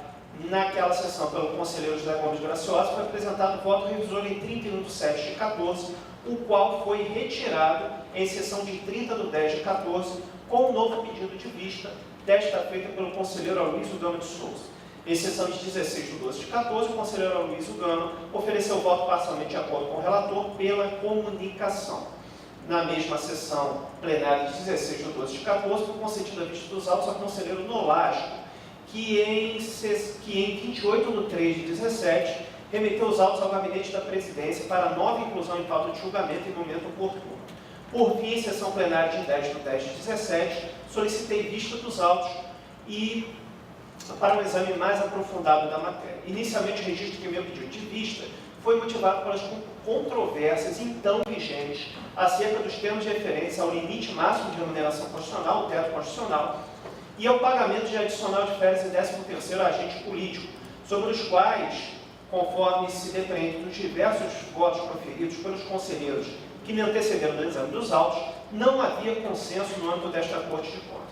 naquela sessão pelo conselheiro José Gomes Graciosa, foi apresentado o voto revisor em 31 de 7 de 14, o qual foi retirado em sessão de 30 de 10 de 14, com um novo pedido de vista, desta feita pelo conselheiro Aloysio Gama de Souza. Em sessão de 16 de 12 de 14, o conselheiro Aloysio Gama ofereceu voto parcialmente de acordo com o relator pela comunicação. Na mesma sessão plenária de 16 de 12 de 14, foi concedida a vista dos autos ao conselheiro Nolasco, que em 28 de 3 de 17, remeteu os autos ao gabinete da presidência para nova inclusão em pauta de julgamento em momento oportuno. Por fim, em sessão plenária de 10 de 10 de 17, solicitei vista dos autos e para um exame mais aprofundado da matéria. Inicialmente, o registro que meu pedido de vista foi motivado pelas controvérsias então vigentes acerca dos termos referentes ao limite máximo de remuneração constitucional, o teto constitucional, e ao pagamento de adicional de férias e 13º a agente político, sobre os quais, conforme se depreende dos diversos votos proferidos pelos conselheiros que me antecederam no exame dos autos, não havia consenso no âmbito desta Corte de Contas.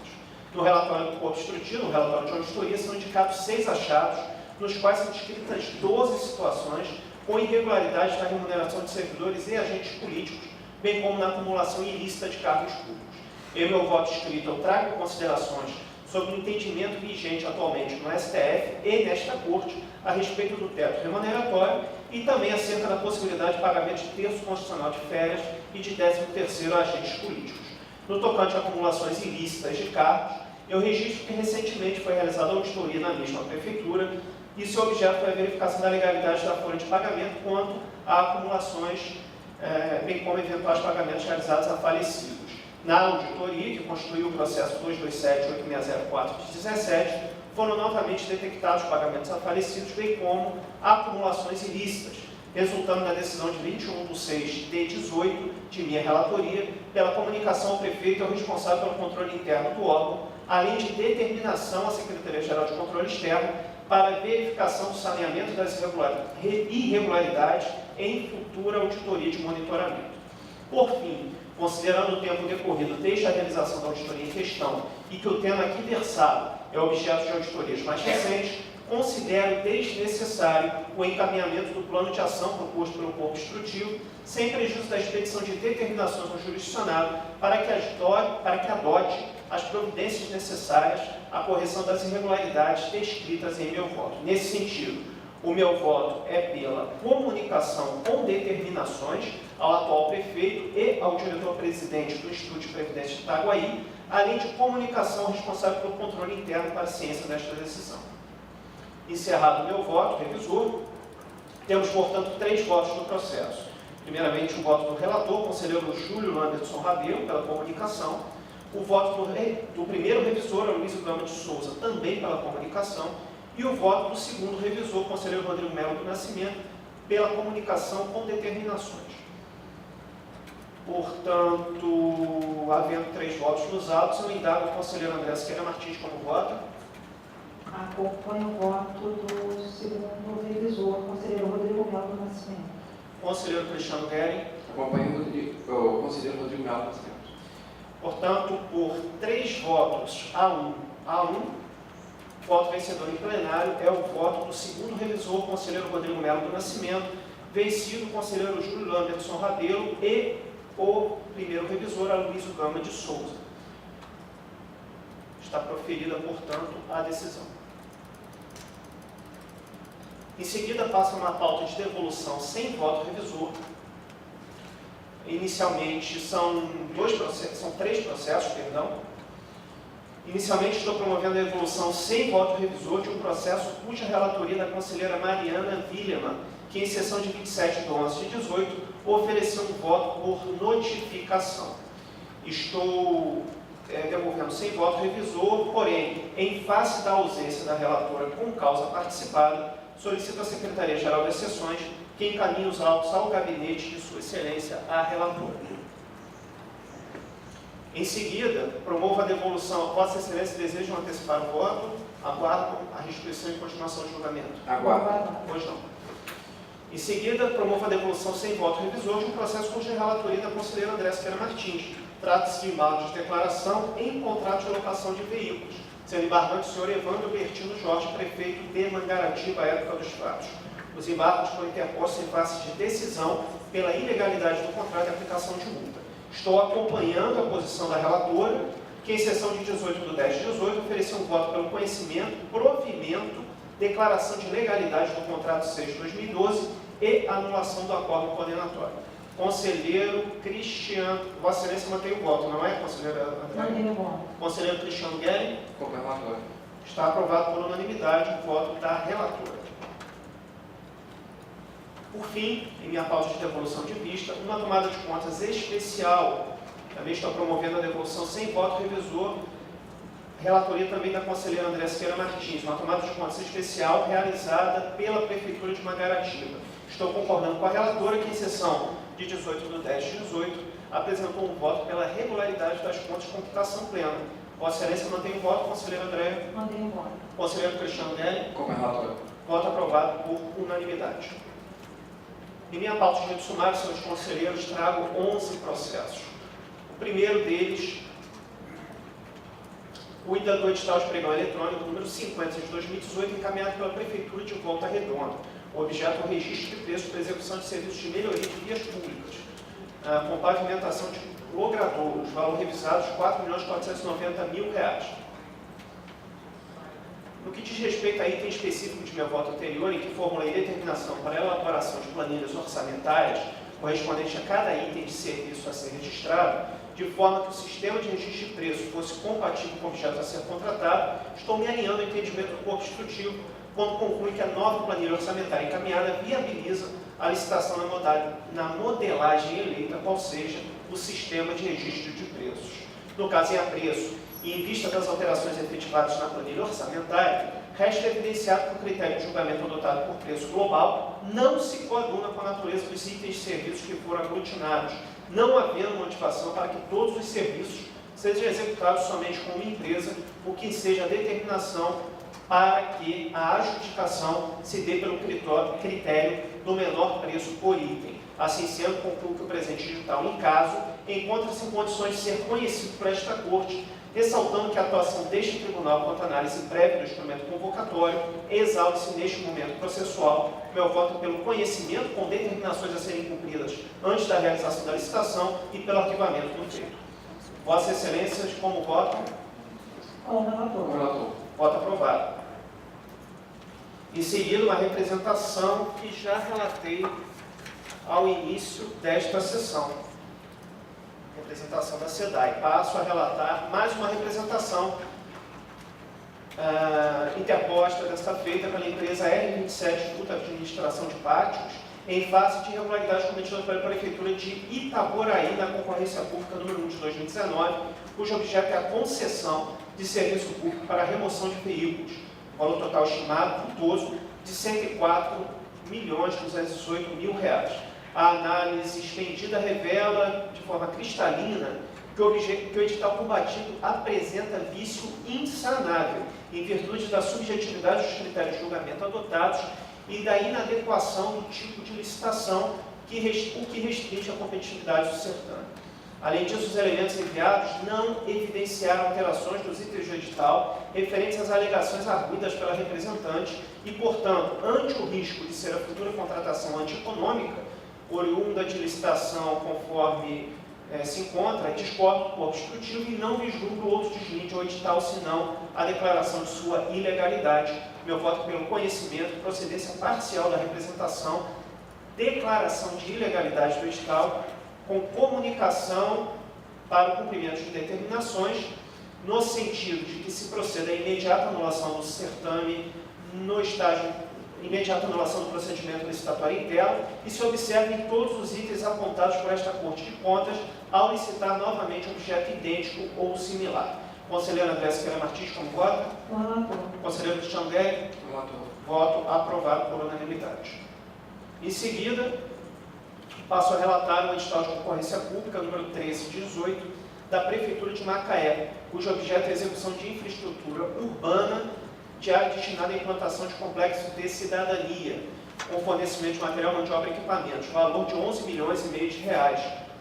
No relatório do corpo instrutivo, no relatório de auditoria, são indicados 6 achados, nos quais são descritas 12 situações com irregularidades na remuneração de servidores e agentes políticos, bem como na acumulação ilícita de cargos públicos. Em meu voto escrito, eu trago considerações sobre o entendimento vigente atualmente no STF e nesta Corte a respeito do teto remuneratório e também acerca da possibilidade de pagamento de terço constitucional de férias e de 13º a agentes políticos. No tocante a acumulações ilícitas de cargos, eu registro que recentemente foi realizada auditoria na mesma Prefeitura e seu objeto foi a verificação da legalidade da folha de pagamento quanto a acumulações, bem como eventuais pagamentos realizados a falecidos. Na auditoria, que constituiu o processo 227-8604 de 17, foram novamente detectados pagamentos a falecidos, bem como acumulações ilícitas, resultando na decisão de 21 de 6 de 18 de minha relatoria, pela comunicação ao prefeito e ao responsável pelo controle interno do órgão, além de determinação à Secretaria-Geral de Controle Externo para verificação do saneamento das irregularidades em futura auditoria de monitoramento. Por fim, considerando o tempo decorrido desde a realização da auditoria em questão e que o tema aqui versado é objeto de auditorias mais recentes, considero desnecessário o encaminhamento do plano de ação proposto pelo corpo instrutivo, sem prejuízo da expedição de determinações ao jurisdicionado para que adote as providências necessárias à correção das irregularidades descritas em meu voto. Nesse sentido, o meu voto é pela comunicação com determinações ao atual prefeito e ao diretor-presidente do Instituto de Previdência de Itaguaí, além de comunicação responsável pelo controle interno para a ciência desta decisão. Encerrado o meu voto, revisor, temos, portanto, 3 votos no processo. Primeiramente, o voto do relator, conselheiro Júlio Lambertson Rabelo, pela comunicação, o voto do primeiro revisor, Aloysio Gama de Souza, também pela comunicação, e o voto do segundo revisor, conselheiro Rodrigo Melo do Nascimento, pela comunicação com determinações. Portanto, havendo 3 votos nos autos, eu indago o conselheiro André Siqueira Martins como vota. Acompanho o voto do segundo revisor, conselheiro Rodrigo Melo do Nascimento. Conselheiro Cristiano Guerin. Acompanho o conselheiro Rodrigo Melo Nascimento. Portanto, por 3 votos a 1, voto vencedor em plenário é o voto do segundo revisor, conselheiro Rodrigo Melo do Nascimento, vencido o conselheiro Júlio Lambertson Rabelo e o primeiro revisor, Aloysio Gama de Souza. Está proferida, portanto, a decisão. Em seguida, passa uma pauta de devolução sem voto revisor. Inicialmente, são 3 processos, perdão. Inicialmente, estou promovendo a devolução sem voto revisor de um processo cuja relatoria da conselheira Mariana Williman, que em sessão de 27/11/18, ofereceu um voto por notificação. Estou devolvendo sem voto revisor, porém, em face da ausência da relatora com causa participada, solicito à Secretaria-Geral das Sessões que encaminhe os autos ao gabinete de Sua Excelência, a relatora. Em seguida, promovo a devolução. Vossa Excelência deseja antecipar o voto? Aguardo a restituição e continuação do julgamento. Aguardo. Pois não. Em seguida, promovo a devolução sem voto revisor de um processo cuja relatoria da conselheira André Siqueira Martins. Trata-se de embargo de declaração em contrato de alocação de veículos, sendo embargante o senhor Evandro Bertino Jorge, prefeito de Mangaratiba, à época dos fatos. Os embargos foram interpostos em face de decisão pela ilegalidade do contrato de aplicação de multa. Estou acompanhando a posição da relatora, que em sessão de 18/10/18 ofereceu um voto pelo conhecimento, provimento, declaração de legalidade do contrato 6/2012 e anulação do acordo condenatório. Conselheiro Cristiano, Vossa Excelência mantém o voto, não é, conselheira André? Mantém o voto. Conselheiro Cristiano Guerin. Acompanho o relator. Está aprovado por unanimidade o voto da relatora. Por fim, em minha pauta de devolução de vista, uma tomada de contas especial. Também estou promovendo a devolução sem voto revisor. Relatoria também da conselheira André Siqueira Martins. Uma tomada de contas especial realizada pela Prefeitura de Mangaratiba. Estou concordando com a relatora que, em sessão de 18/10/18, apresentou um voto pela regularidade das contas com quitação plena. Vossa Excelência mantém o voto, conselheiro André. Mantém o voto. Conselheiro Cristiano Guerin. Acompanho o relator. Voto aprovado por unanimidade. Em minha pauta de rito sumário, senhores conselheiros, trago 11 processos. O primeiro deles cuida do edital de pregão eletrônico número 50 de 2018, encaminhado pela Prefeitura de Volta Redonda. O objeto é o registro de preços para execução de serviços de melhoria de vias públicas, com pavimentação de logradouros, valor revisado de R$ 4.490.000. No que diz respeito a item específico de meu voto anterior, em que formulei determinação para a elaboração de planilhas orçamentárias correspondente a cada item de serviço a ser registrado, de forma que o sistema de registro de preços fosse compatível com o objeto a ser contratado, estou me alinhando ao entendimento do corpo instrutivo, quando conclui que a nova planilha orçamentária encaminhada viabiliza a licitação na modelagem eleita, qual seja o sistema de registro de preços. No caso em apreço, e em vista das alterações efetivadas na planilha orçamentária, resta evidenciado que o critério de julgamento adotado por preço global não se coaduna com a natureza dos itens de serviços que foram aglutinados, não havendo motivação para que todos os serviços sejam executados somente com uma empresa, o que seja a determinação para que a adjudicação se dê pelo critério do menor preço por item. Assim sendo, concluo que o presente edital, em caso, encontra-se em condições de ser conhecido por esta Corte, ressaltando que a atuação deste Tribunal quanto à análise prévia do instrumento convocatório exaure-se neste momento processual. Meu voto pelo conhecimento com determinações a serem cumpridas antes da realização da licitação e pelo arquivamento do feito. Vossa Excelência, como voto? Com o relator. Acompanho o relator. Voto aprovado. Em seguida, uma representação que já relatei ao início desta sessão. Representação da SEDAI. Passo a relatar mais uma representação interposta desta feita pela empresa R27 Instituto de Administração de Pátios, em face de irregularidade cometida pela Prefeitura de Itaboraí na concorrência pública número 1 de 2019, cujo objeto é a concessão de serviço público para a remoção de veículos, valor total estimado, custoso, de R$ 104.218.000. A análise expendida revela, de forma cristalina, que o edital combatido apresenta vício insanável, em virtude da subjetividade dos critérios de julgamento adotados e da inadequação do tipo de licitação, o que restringe a competitividade do certame. Além disso, os elementos enviados não evidenciaram alterações dos itens do edital referentes às alegações arguidas pela representante e, portanto, ante o risco de ser a futura contratação antieconômica, oriunda de licitação conforme se encontra, discordo do corpo instrutivo e não vislumbro outro deslinde ao edital, senão a declaração de sua ilegalidade. Meu voto pelo conhecimento, procedência parcial da representação, declaração de ilegalidade do edital, com comunicação para o cumprimento de determinações, no sentido de que se proceda à imediata anulação do certame no estágio imediata anulação do procedimento licitatório interno e se observem todos os itens apontados por esta Corte de Contas ao licitar novamente objeto idêntico ou similar. Conselheira André Siqueira Martins, como vota? Conselheiro Cristiano Délio? Voto aprovado por unanimidade. Em seguida, passo a relatar o edital de concorrência pública número 1318 da Prefeitura de Macaé, cujo objeto é a execução de infraestrutura urbana de área destinada à implantação de complexos de cidadania, com fornecimento de material, mão de obra e equipamentos, valor de 11 milhões e meio de reais.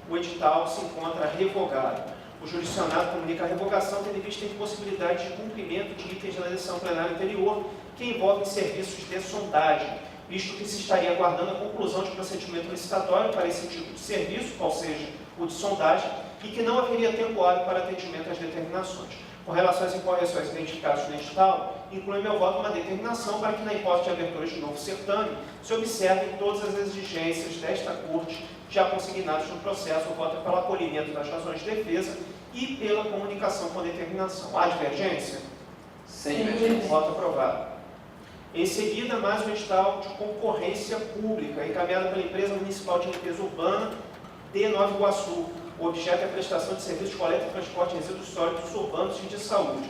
O edital se encontra revogado. O jurisdicionado comunica a revogação, tendo em vista a impossibilidade de cumprimento de itens da decisão plenária anterior, que envolvem serviços de sondagem, visto que se estaria aguardando a conclusão de procedimento licitatório para esse tipo de serviço, qual seja o de sondagem, e que não haveria tempo hábil para atendimento às determinações. Com relação às incorreções identificadas no edital, inclui meu voto uma determinação para que, na hipótese de abertura de novo certame, se observem todas as exigências desta Corte já consignadas no processo. O voto é pelo acolhimento das razões de defesa e pela comunicação com determinação. Há divergência? Sem divergência. Voto aprovado. Em seguida, mais um edital de concorrência pública, encaminhado pela Empresa Municipal de Limpeza Urbana de Nova Iguaçu. O objeto é a prestação de serviços de coleta e transporte de resíduos sólidos urbanos e de saúde,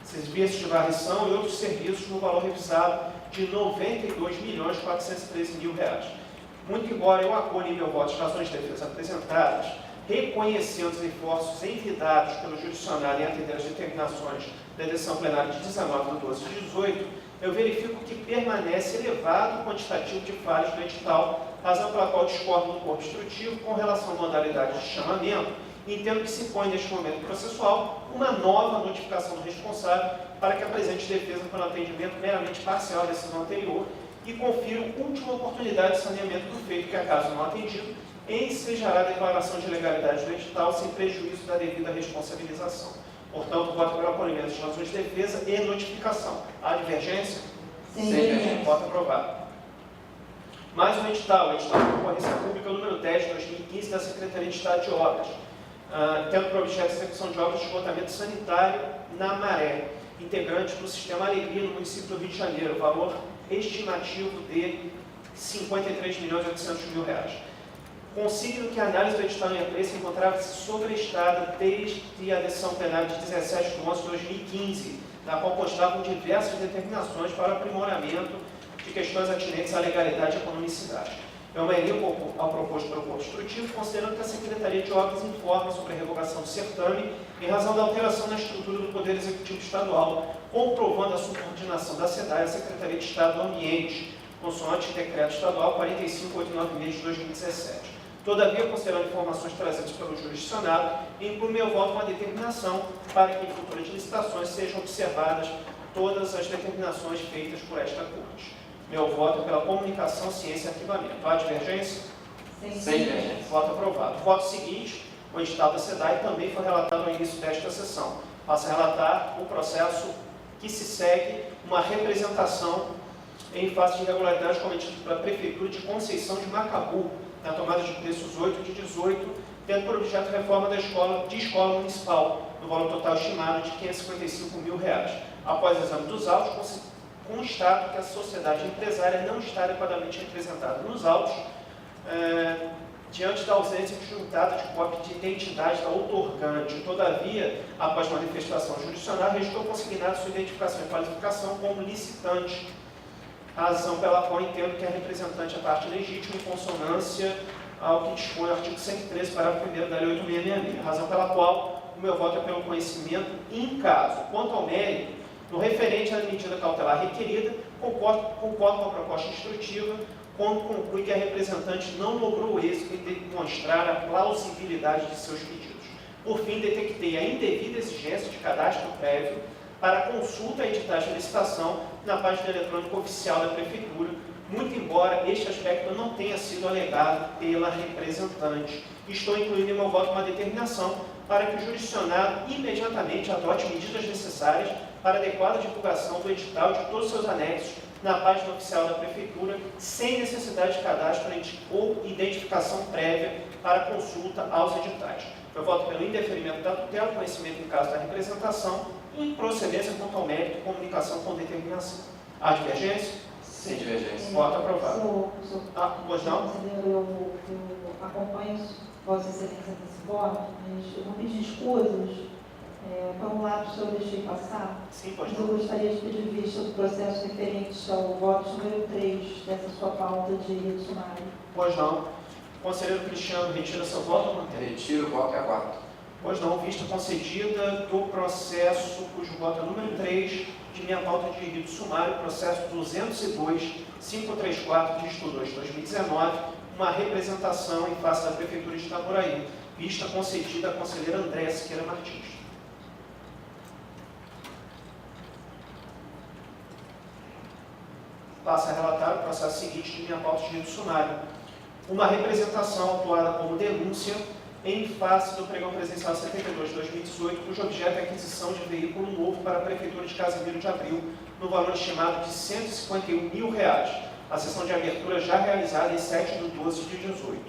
serviços de varrição e outros serviços no valor revisado de R$ 92.413.000. Muito embora eu acolha em meu voto as razões de defesa apresentadas, reconhecendo os esforços envidados pelo jurisdicionado em atender as determinações da decisão plenária de 19/12/18, eu verifico que permanece elevado o quantitativo de falhas do edital, razão pela qual discordo do corpo instrutivo com relação à modalidade de chamamento, e entendo que se impõe neste momento processual uma nova notificação do responsável para que apresente defesa pelo atendimento meramente parcial à decisão anterior e confiro última oportunidade de saneamento do feito que, acaso não atendido, ensejará a declaração de legalidade do edital sem prejuízo da devida responsabilização. Portanto, voto pelo acolhimento de razões de defesa e notificação. Há divergência? Sem divergência. Voto aprovado. Mais um edital, o edital de concorrência pública número 10 de 2015 da Secretaria de Estado de Obras, tendo por objeto a execução de obras de esgotamento sanitário na Maré, integrante do Sistema Alegria no município do Rio de Janeiro, valor estimativo de R$ 53.800.000. Consigno que a análise do edital em apreço encontrava-se sobre a estrada desde a decisão plenária de 17/11/2015, na qual constavam diversas determinações para aprimoramento de questões atinentes à legalidade e economicidade. Eu me alinho ao proposto pelo corpo instrutivo, considerando que a Secretaria de Obras informa sobre a revogação do certame em razão da alteração na estrutura do Poder Executivo Estadual, comprovando a subordinação da SEDAI à Secretaria de Estado do Ambiente, consoante Decreto Estadual 45896 de 2017. Todavia, considerando informações trazidas pelo jurisdicionado, inclui meu voto uma determinação para que em futuras licitações sejam observadas todas as determinações feitas por esta Corte. Meu voto é pela comunicação, ciência e arquivamento. Há divergência? Sem divergência. Voto aprovado. Voto seguinte, o edital da SEDAI também foi relatado no início desta sessão. Passo a relatar o processo que se segue uma representação em face de irregularidades cometidas pela Prefeitura de Conceição de Macabu, na tomada de preços 8/18, tendo por objeto a reforma da escola municipal, no valor total estimado de R$ 555.000. Após o exame dos autos, constato que a sociedade empresária não está adequadamente representada nos autos, diante da ausência juntada de cópia de identidade da outorgante. Todavia, após manifestação jurisdicional, restou consignada sua identificação e qualificação como licitante. razão pela qual entendo que a representante é parte legítima em consonância ao que dispõe o artigo 113, parágrafo 1º da Lei 8.666, razão pela qual o meu voto é pelo conhecimento em caso. Quanto ao mérito, no referente à medida cautelar requerida, concordo com a proposta instrutiva, quando conclui que a representante não logrou êxito em demonstrar a plausibilidade de seus pedidos. Por fim, detectei a indevida exigência de cadastro prévio para consulta e editagem de licitação na página eletrônica oficial da Prefeitura, muito embora este aspecto não tenha sido alegado pela representante. Estou incluindo em meu voto uma determinação para que o jurisdicionado imediatamente adote medidas necessárias para a adequada divulgação do edital de todos os seus anexos na página oficial da Prefeitura, sem necessidade de cadastro ou identificação prévia para consulta aos editais. Eu voto pelo indeferimento da tutela, conhecimento em caso da representação e em procedência quanto ao mérito, comunicação com determinação. Há divergência? Sem divergência. Voto aprovado. Pois não? Eu acompanho Vossa Excelência nesse voto, mas eu vou pedir escusas. Para um lado, se eu deixei passar, Sim, pois mas eu não. gostaria de pedir vista do processo referente ao voto número 3 dessa sua pauta de rede sumária. Pois não. Conselheiro Cristiano, retira seu voto ou mantém? Retiro o voto e aguardo. Pois não, vista concedida do processo cujo voto é número 3 de minha pauta de rito sumário, processo 202.534, dígito 2, 2019, uma representação em face da Prefeitura de Itaboraí, vista concedida à conselheira Andréa Siqueira Martins. Passa a relatar o processo seguinte de minha pauta de rito sumário. Uma representação autuada como denúncia em face do pregão presencial 72 de 2018, cujo objeto é a aquisição de veículo novo para a Prefeitura de Casimiro de Abril, no valor estimado de R$ 151 mil. A sessão de abertura já realizada em 7 de 12 de 18.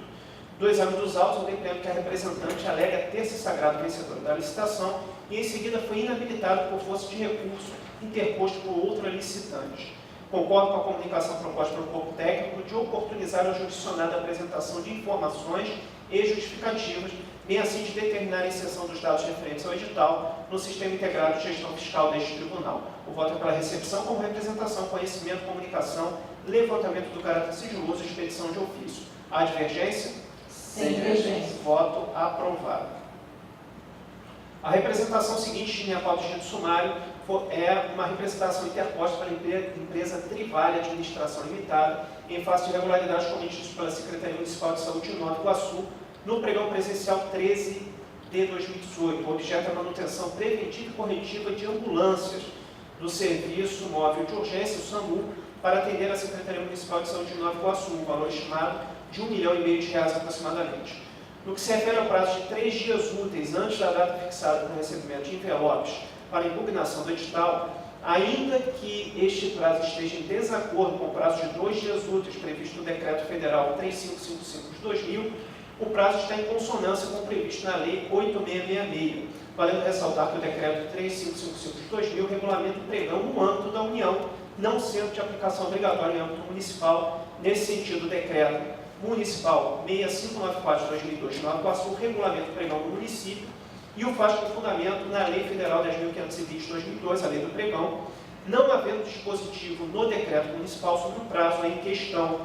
Do exame dos autos, eu compreendo que a representante alega ter se sagrado vencedora da licitação e, em seguida, foi inabilitado por força de recurso interposto por outra licitante. Concordo com a comunicação proposta pelo corpo técnico de oportunizar ao jurisdicionado a apresentação de informações e justificativas, bem assim de determinar a inserção dos dados referentes ao edital no Sistema Integrado de Gestão Fiscal deste Tribunal. O voto é pela recepção como representação, conhecimento, comunicação, levantamento do caráter sigiloso e expedição de ofício. Há divergência? Sem divergência. Voto aprovado. A representação seguinte de minha pauta de rito sumário é uma representação interposta pela empresa Trivale Administração Limitada, em face de irregularidades cometidas pela Secretaria Municipal de Saúde de Nova Iguaçu, no pregão presencial 13 de 2018. O objeto é a manutenção preventiva e corretiva de ambulâncias do Serviço Móvel de Urgência, o SAMU, para atender a Secretaria Municipal de Saúde de Nova Iguaçu, um valor estimado de R$ 1,5 milhão aproximadamente. No que se refere ao prazo de 3 dias úteis antes da data fixada para o recebimento de envelopes para impugnação do edital, ainda que este prazo esteja em desacordo com o prazo de 2 dias úteis previsto no Decreto Federal 3555 de 2000, o prazo está em consonância com o previsto na Lei 8666, valendo ressaltar que o Decreto 3555 de 2000 regulamenta o pregão no âmbito da União, não sendo de aplicação obrigatória em âmbito municipal. Nesse sentido, o Decreto Municipal 6594 de 2002 de Nova Iguaçu regulamenta o pregão no município e o faz com fundamento na Lei Federal 10.520 de 2002, a Lei do Pregão, não havendo dispositivo no Decreto Municipal sobre o prazo em questão,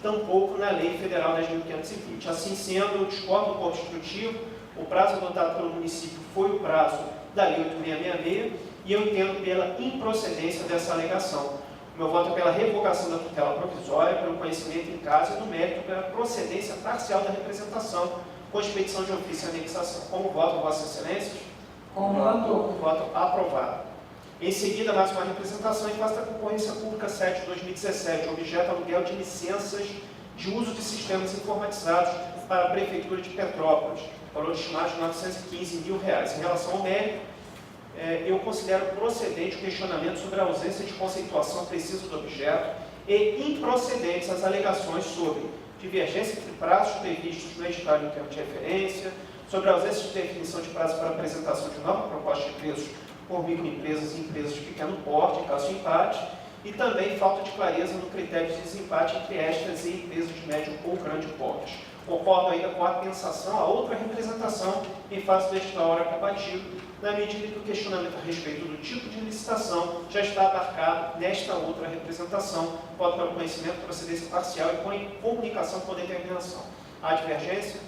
tampouco na Lei Federal 10.520. Assim sendo, eu discordo do ponto instrutivo, o prazo adotado pelo município foi o prazo da Lei 8666 e eu entendo pela improcedência dessa alegação. O meu voto é pela revogação da tutela provisória, pelo conhecimento em caso e no mérito pela procedência parcial da representação, com expedição de ofício e anexação. Como voto, Vossas Excelências? Como relator. Voto aprovado. Em seguida, mais uma representação em face da Concorrência Pública 7 de 2017, objeto aluguel de licenças de uso de sistemas informatizados para a Prefeitura de Petrópolis, valor estimado de R$ 915 mil. Em relação ao mérito, eu considero procedente o questionamento sobre a ausência de conceituação precisa do objeto e improcedentes as alegações sobre divergência entre prazos previstos no edital em termo de referência, sobre a ausência de definição de prazo para apresentação de nova proposta de preços por microempresas e empresas de pequeno porte, em caso de empate, e também falta de clareza no critério de desempate entre estas e empresas de médio ou grande porte. Concordo ainda com a atensação a outra representação em face desta hora compatível, na medida que o questionamento a respeito do tipo de licitação já está abarcado nesta outra representação, voto pelo conhecimento, procedência parcial e comunicação com determinação. Há divergência?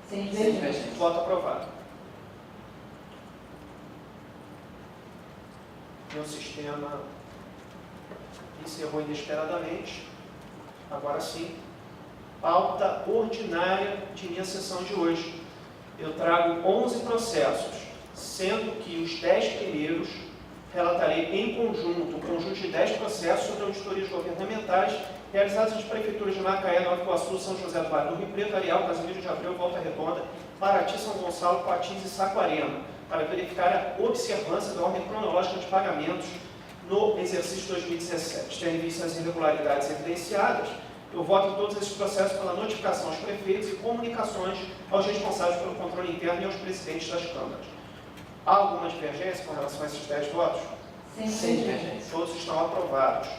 Sem divergência. Voto aprovado. Meu sistema encerrou inesperadamente. Agora sim, pauta ordinária de minha sessão de hoje. Eu trago 11 processos, sendo que os 10 primeiros relatarei em conjunto, um conjunto de 10 processos sobre auditorias governamentais realizadas nas prefeituras de Macaé, Nova Iguaçu, São José do Vale do Rio Preto, Areal, Casimiro de Abreu, Volta Redonda, Paraty, São Gonçalo, Patins e Saquarema, para verificar a observância da ordem cronológica de pagamentos no exercício 2017. Tendo em vista as irregularidades evidenciadas, eu voto em todos esses processos pela notificação aos prefeitos e comunicações aos responsáveis pelo controle interno e aos presidentes das câmaras. Há alguma divergência com relação a esses 10 votos? Sem divergência. Todos estão aprovados.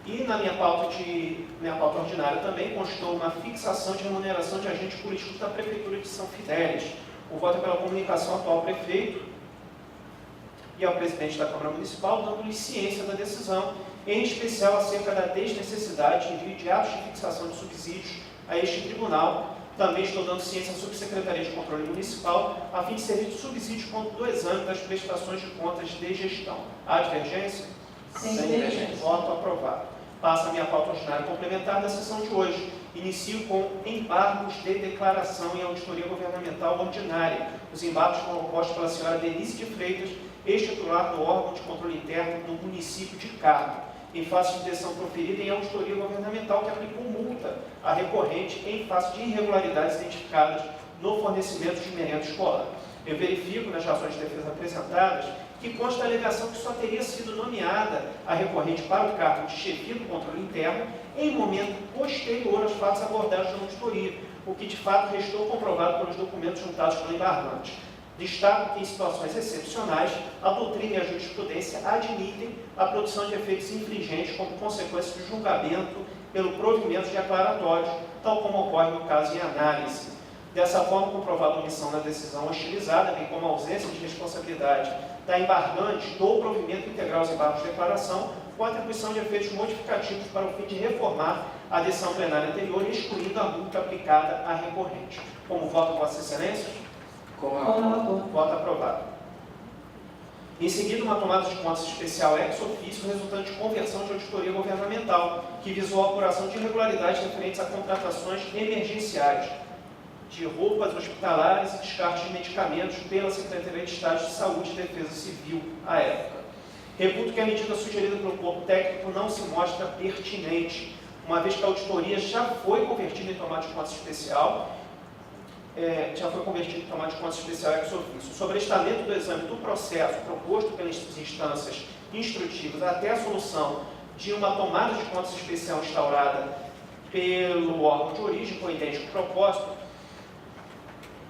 E na minha pauta ordinária também constou uma fixação de remuneração de agentes políticos da Prefeitura de São Fidélis. O voto é pela comunicação ao atual prefeito e ao presidente da Câmara Municipal, dando-lhes ciência da decisão, em especial acerca da desnecessidade de envio de atos de fixação de subsídios a este tribunal. Também estou dando ciência à Subsecretaria de Controle Municipal, a fim de servir de subsídio do exame das prestações de contas de gestão. Há divergência? Sem divergência. Voto aprovado. Passo a minha pauta ordinária complementar da sessão de hoje. Inicio com embargos de declaração em auditoria governamental ordinária. Os embargos foram postos pela senhora Denise de Freitas, ex-titular do órgão de controle interno do município de Carmo, em face de decisão proferida em auditoria governamental que aplicou multa à recorrente em face de irregularidades identificadas no fornecimento de merenda escolar. Eu verifico nas razões de defesa apresentadas que consta a alegação que só teria sido nomeada a recorrente para o cargo de chefia do controle interno em momento posterior aos fatos abordados na auditoria, o que de fato restou comprovado pelos documentos juntados pelo embargante. Destaco que em situações excepcionais, a doutrina e a jurisprudência admitem a produção de efeitos infringentes como consequência do julgamento pelo provimento de aclaratórios, tal como ocorre no caso em análise. Dessa forma, comprovada a omissão na decisão hostilizada, bem como a ausência de responsabilidade da embargante do provimento integral aos embargos de declaração, com atribuição de efeitos modificativos para o fim de reformar a decisão plenária anterior, excluindo a multa aplicada à recorrente. Como voto, Vossa Excelência? Com relator. Voto aprovado. Em seguida, uma tomada de contas especial ex officio resultante de conversão de auditoria governamental, que visou a apuração de irregularidades referentes a contratações emergenciais de roupas hospitalares e descarte de medicamentos pela Secretaria de Estado de Saúde e Defesa Civil à época. Reputo que a medida sugerida pelo corpo técnico não se mostra pertinente, uma vez que a auditoria já foi convertida em tomada de contas especial, ex officio. Sobre o estamento do exame do processo proposto pelas instâncias instrutivas até a solução de uma tomada de contas especial instaurada pelo órgão de origem com idêntico propósito,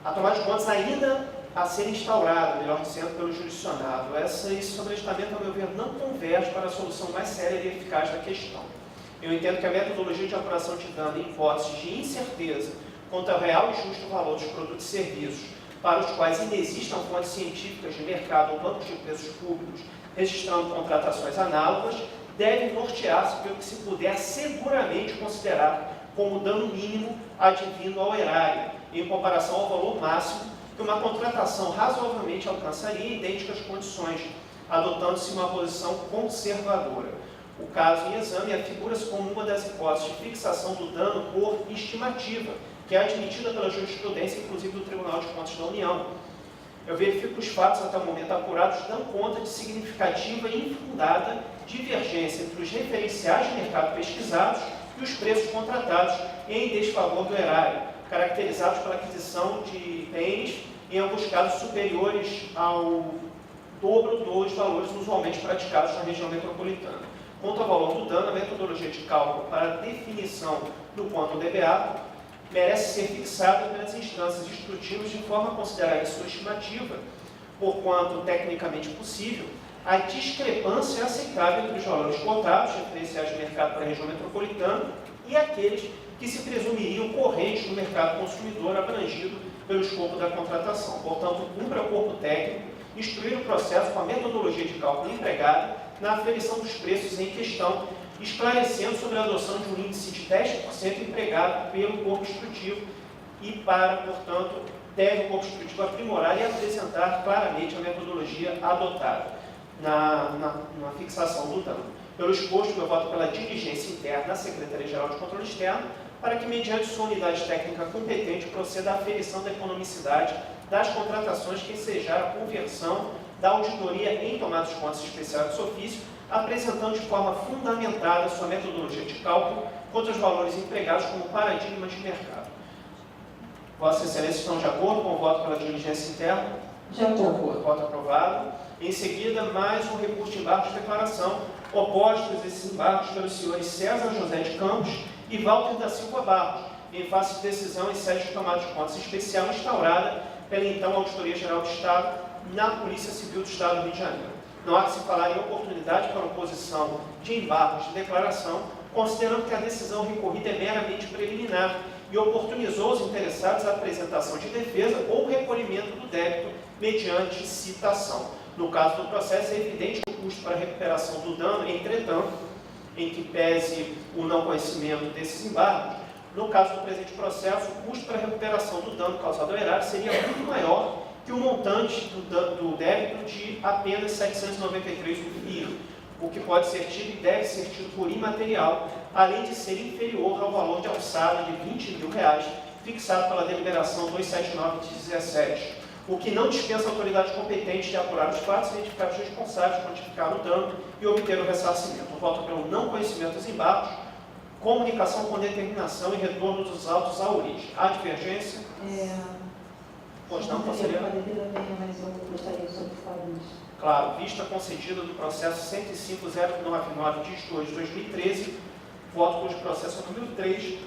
a tomada de contas ainda a ser instaurada, melhor dizendo, pelo jurisdicionado. Esse sobrestamento, ao meu ver, não converge para a solução mais séria e eficaz da questão. Eu entendo que a metodologia de apuração de dano em hipóteses de incerteza quanto ao real e justo valor dos produtos e serviços para os quais ainda existam fontes científicas de mercado ou bancos de preços públicos registrando contratações análogas, deve nortear-se pelo que se puder seguramente considerar como dano mínimo advindo ao erário, em comparação ao valor máximo que uma contratação razoavelmente alcançaria em idênticas condições, adotando-se uma posição conservadora. O caso em exame afigura-se como uma das hipóteses de fixação do dano por estimativa, que é admitida pela jurisprudência, inclusive do Tribunal de Contas da União. Eu verifico que os fatos até o momento apurados dão conta de significativa e infundada divergência entre os referenciais de mercado pesquisados e os preços contratados em desfavor do erário, caracterizados pela aquisição de bens, em alguns casos superiores ao dobro dos valores usualmente praticados na região metropolitana. Quanto ao valor do dano, a metodologia de cálculo para a definição do quantum DBA merece ser fixada pelas instâncias instrutivas de forma a considerar em sua estimativa, por quanto tecnicamente possível, a discrepância aceitável entre os valores cotados, referenciais de mercado para a região metropolitana, e aqueles que se presumiriam correntes no mercado consumidor abrangido pelo escopo da contratação. Portanto, cumpre ao corpo técnico instruir o processo com a metodologia de cálculo empregada na aferição dos preços em questão, esclarecendo sobre a adoção de um índice de 10% empregado pelo corpo instrutivo e portanto, deve o corpo instrutivo aprimorar e apresentar claramente a metodologia adotada na fixação do dano. Pelo exposto, eu voto pela diligência interna à Secretaria-Geral de Controle Externo, para que, mediante sua unidade técnica competente, proceda à aferição da economicidade das contratações que ensejar a conversão da auditoria em tomadas de contas especiais do ofício, apresentando de forma fundamentada sua metodologia de cálculo contra os valores empregados como paradigma de mercado. Vossas Excelências estão de acordo com o voto pela diligência interna? De acordo. Voto aprovado. Em seguida, mais um recurso de embargo de declaração, opostos esses embargos pelos senhores César José de Campos e Walter da Silva Barros, em face de decisão em sede de tomada de contas especial instaurada pela então Auditoria Geral do Estado na Polícia Civil do Estado do Rio de Janeiro. Não há que se falar em oportunidade para oposição de embargos de declaração, considerando que a decisão recorrida é meramente preliminar e oportunizou os interessados a apresentação de defesa ou recolhimento do débito mediante citação. No caso do processo, é evidente o custo para a recuperação do dano, entretanto, em que pese o não conhecimento desses embargos, no caso do presente processo, o custo para a recuperação do dano causado ao erário seria muito maior que o montante do débito de apenas R$ 793,00, o que pode ser tido e deve ser tido por imaterial, além de ser inferior ao valor de alçada de R$ 20.000, fixado pela deliberação 279 de 17, o que não dispensa a autoridade competente de apurar os fatos, identificar os responsáveis, quantificar o dano e obter o ressarcimento. Eu voto pelo não conhecimento dos embargos, comunicação com determinação e retorno dos autos à origem. Há divergência? Pois não, conselheiro? Mas eu gostaria de solicitar isso. Claro, vista concedida do processo 105099 de 2 de 2013, voto cujo processo é o número 3,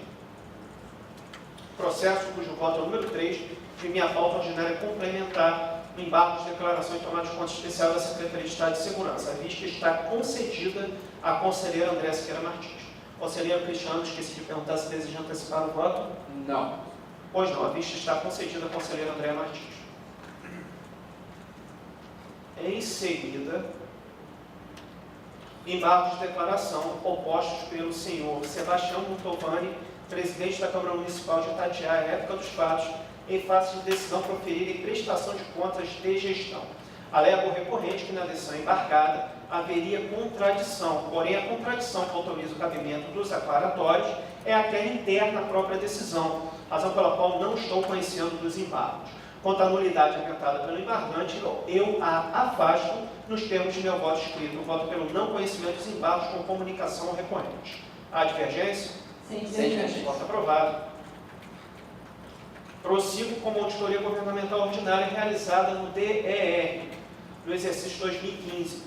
processo cujo voto é o número 3, de minha pauta ordinária complementar no embargo de declaração e tomada de conta especial da Secretaria de Estado de Segurança. A vista está concedida à conselheira Andréa Siqueira Martins. Conselheiro Cristiano, esqueci de perguntar se deseja antecipar o voto. Não. Pois não, a vista está concedida à conselheira Andréa Martins. Em seguida, embargos de declaração opostos pelo senhor Sebastião Montovani, presidente da Câmara Municipal de Itatiaia, época dos fatos, em face de decisão proferida em prestação de contas de gestão. Alega o recorrente que na decisão embargada haveria contradição, porém a contradição que autoriza o cabimento dos aclaratórios é aquela interna à própria decisão, razão pela qual não estou conhecendo dos embargos. Quanto à nulidade aventada pelo embargante, eu a afasto nos termos de meu voto escrito. Eu voto pelo não conhecimento dos embargos com comunicação ao recorrente. Há divergência? Sem divergência. Voto aprovado. Prossigo como auditoria governamental ordinária realizada no DER, no exercício 2015.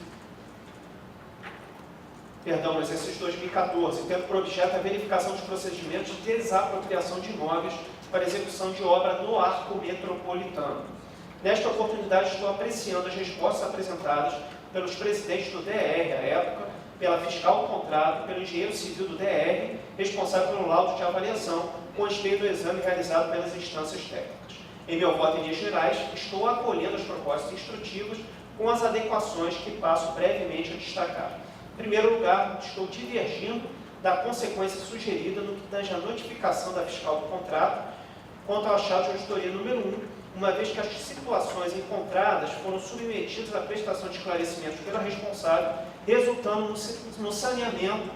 Perdão, no exercício 2014, tendo por objeto a verificação dos procedimentos de desapropriação de imóveis para execução de obra no arco metropolitano. Nesta oportunidade, estou apreciando as respostas apresentadas pelos presidentes do DR, à época, pela fiscal do contrato, pelo engenheiro civil do DR, responsável pelo laudo de avaliação, com respeito ao exame realizado pelas instâncias técnicas. Em meu voto em linhas gerais, estou acolhendo as propostas instrutivas com as adequações que passo brevemente a destacar. Em primeiro lugar, estou divergindo da consequência sugerida no que tange à notificação da fiscal do contrato quanto ao achado de auditoria número 1, uma vez que as situações encontradas foram submetidas à prestação de esclarecimentos pela responsável, resultando no saneamento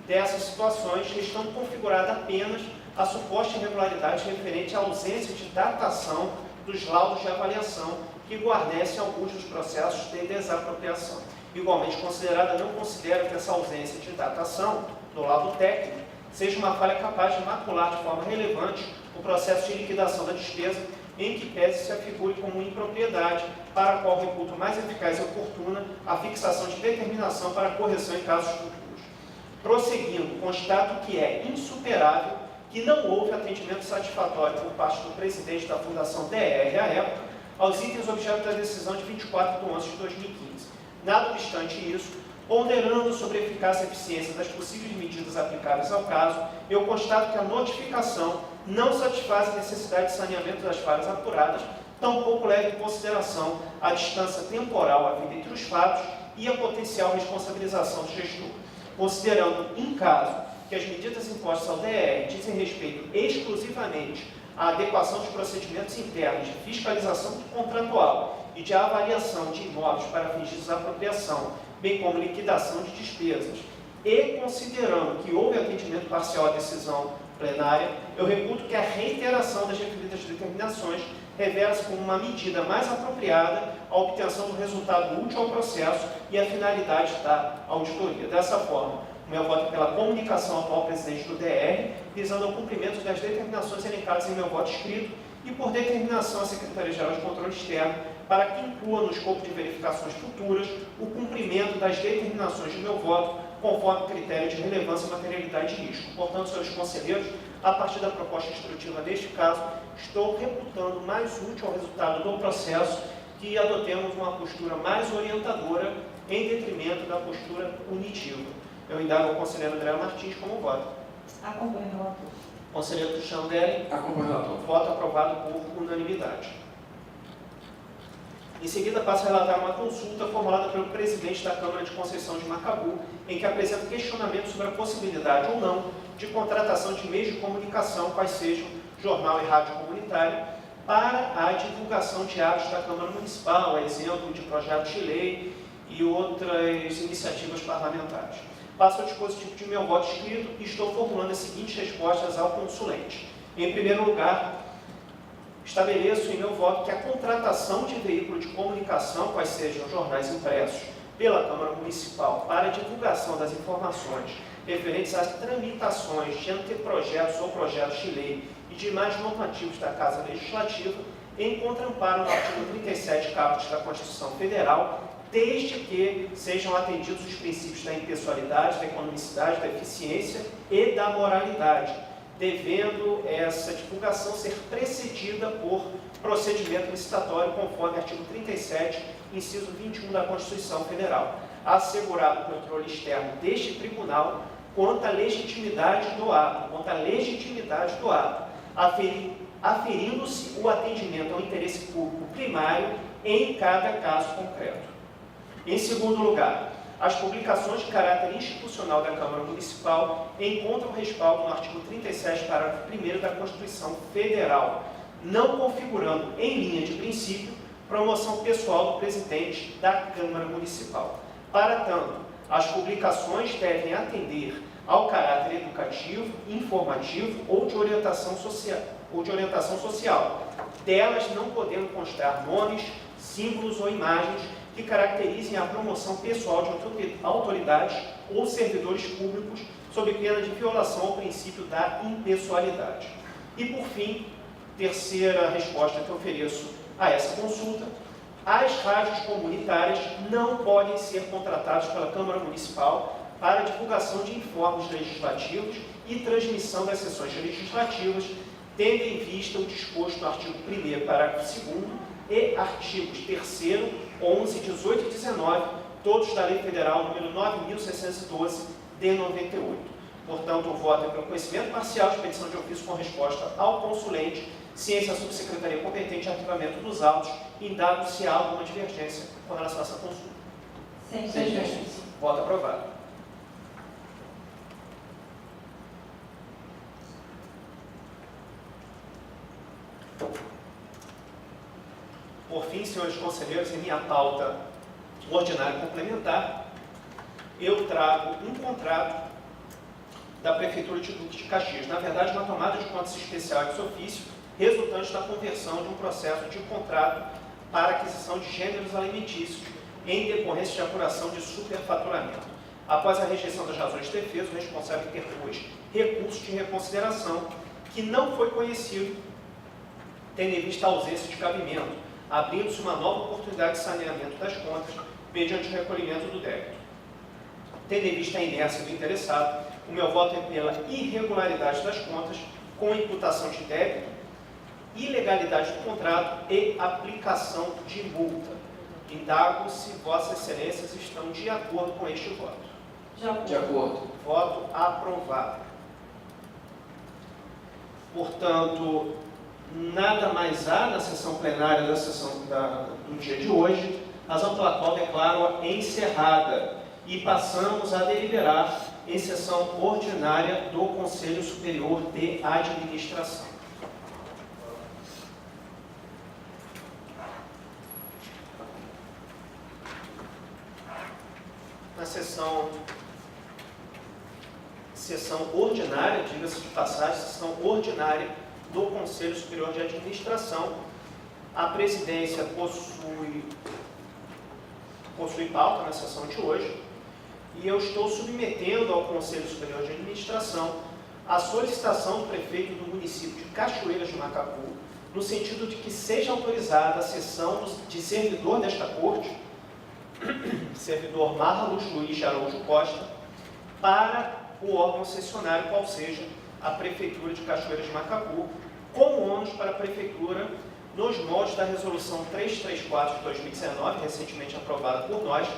dessas situações, restando configurada apenas a suposta irregularidade referente à ausência de datação dos laudos de avaliação que guarnecem alguns dos processos de desapropriação. Igualmente considerada, não considero que essa ausência de datação do laudo técnico seja uma falha capaz de macular de forma relevante o processo de liquidação da despesa, em que pese se afigure como impropriedade, para a qual reputo mais eficaz e oportuna a fixação de determinação para correção em casos futuros. Prosseguindo, constato que é insuperável que não houve atendimento satisfatório por parte do presidente da Fundação DR, à época, aos itens objeto da decisão de 24 de 11 de 2015. Nada obstante isso, ponderando sobre a eficácia e eficiência das possíveis medidas aplicáveis ao caso, eu constato que a notificação não satisfaz a necessidade de saneamento das falhas apuradas, tampouco leva em consideração a distância temporal havida entre os fatos e a potencial responsabilização do gestor, considerando, em caso, que as medidas impostas ao DR dizem respeito exclusivamente à adequação dos procedimentos internos de fiscalização contratual e de avaliação de imóveis para fins de desapropriação, bem como liquidação de despesas, e considerando que houve atendimento parcial à decisão plenária, eu reputo que a reiteração das referidas determinações revela-se como uma medida mais apropriada à obtenção do resultado útil ao processo e à finalidade da auditoria. Dessa forma, o meu voto é pela comunicação ao atual presidente do DR, visando ao cumprimento das determinações elencadas em meu voto escrito e por determinação à Secretaria-Geral de Controle Externo, para que inclua no escopo de verificações futuras o cumprimento das determinações de meu voto, conforme critério de relevância, materialidade e risco. Portanto, senhores conselheiros, a partir da proposta instrutiva neste caso, estou reputando mais útil ao resultado do processo que adotemos uma postura mais orientadora em detrimento da postura punitiva. Eu indago ao conselheiro André Martins como voto. Acompanho o relator. Conselheiro Cristiano Deli. Acompanho o relator. Voto aprovado por unanimidade. Em seguida, passo a relatar uma consulta formulada pelo presidente da Câmara de Conceição de Macabu, em que apresenta questionamento sobre a possibilidade ou não de contratação de meios de comunicação, quais sejam jornal e rádio comunitário, para a divulgação de atos da Câmara Municipal, a exemplo de projetos de lei e outras iniciativas parlamentares. Passo ao dispositivo de meu voto escrito e estou formulando as seguintes respostas ao consulente. Em primeiro lugar, estabeleço em meu voto que a contratação de veículo de comunicação, quais sejam jornais impressos, pela Câmara Municipal para a divulgação das informações referentes às tramitações de anteprojetos ou projetos de lei e demais normativos da Casa Legislativa, encontra amparo no artigo 37, caput da Constituição Federal, desde que sejam atendidos os princípios da impessoalidade, da economicidade, da eficiência e da moralidade, devendo essa divulgação ser precedida por procedimento licitatório, conforme artigo 37, inciso 21 da Constituição Federal, assegurado o controle externo deste tribunal quanto à legitimidade do ato, aferindo-se o atendimento ao interesse público primário em cada caso concreto. Em segundo lugar, as publicações de caráter institucional da Câmara Municipal encontram respaldo no artigo 37, parágrafo 1º da Constituição Federal, não configurando, em linha de princípio, promoção pessoal do presidente da Câmara Municipal. Para tanto, as publicações devem atender ao caráter educativo, informativo ou de orientação social, delas não podendo constar nomes, símbolos ou imagens que caracterizem a promoção pessoal de autoridades ou servidores públicos sob pena de violação ao princípio da impessoalidade. E, por fim, terceira resposta que ofereço a essa consulta: as rádios comunitárias não podem ser contratadas pela Câmara Municipal para divulgação de informes legislativos e transmissão das sessões legislativas, tendo em vista o disposto no artigo 1º, parágrafo 2º e artigos 3º, 11, 18 e 19, todos da Lei Federal número 9.612, de 98. Portanto, o voto é pelo conhecimento parcial de petição de ofício com resposta ao consulente, ciência à subsecretaria competente em arquivamento dos autos, indado se há alguma divergência com relação a essa consulta. Sem divergência. Voto aprovado. Por fim, senhores conselheiros, em minha pauta ordinária complementar, eu trago um contrato da Prefeitura de Duque de Caxias. Na verdade, uma tomada de contas especial ex ofício, resultante da conversão de um processo de contrato para aquisição de gêneros alimentícios em decorrência de apuração de superfaturamento. Após a rejeição das razões de defesa, o responsável interpôs recurso de reconsideração que não foi conhecido, tendo em vista a ausência de cabimento, abrindo-se uma nova oportunidade de saneamento das contas mediante o recolhimento do débito. Tendo em vista a inércia do interessado, o meu voto é pela irregularidade das contas, com imputação de débito, ilegalidade do contrato e aplicação de multa. Indago se Vossas Excelências estão de acordo com este voto. De acordo. Voto aprovado. Portanto, nada mais há na sessão plenária da sessão do dia de hoje, razão pela qual declaro-a encerrada e passamos a deliberar em sessão ordinária do Conselho Superior de Administração. Na sessão ordinária, diga-se de passagem, sessão ordinária do Conselho Superior de Administração, a presidência possui pauta na sessão de hoje, e eu estou submetendo ao Conselho Superior de Administração a solicitação do prefeito do município de Cachoeiras de Macacu, no sentido de que seja autorizada a cessão de servidor desta corte, servidor Marlos Luiz de Araújo Costa, para o órgão concessionário, qual seja a Prefeitura de Cachoeiras de Macacu, com ônus para a Prefeitura nos moldes da Resolução 334 de 2019, recentemente aprovada por nós,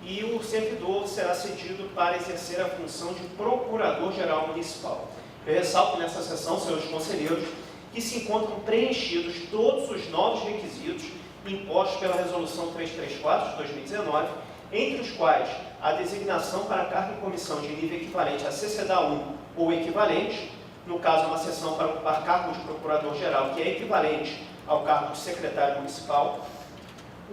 e o servidor será cedido para exercer a função de Procurador-Geral Municipal. Eu ressalto nessa sessão, senhores conselheiros, que se encontram preenchidos todos os novos requisitos impostos pela Resolução 334 de 2019, entre os quais a designação para cargo em comissão de nível equivalente a CCDA 1 ou equivalente, no caso uma sessão para ocupar cargo de Procurador-Geral, que é equivalente ao cargo de Secretário Municipal.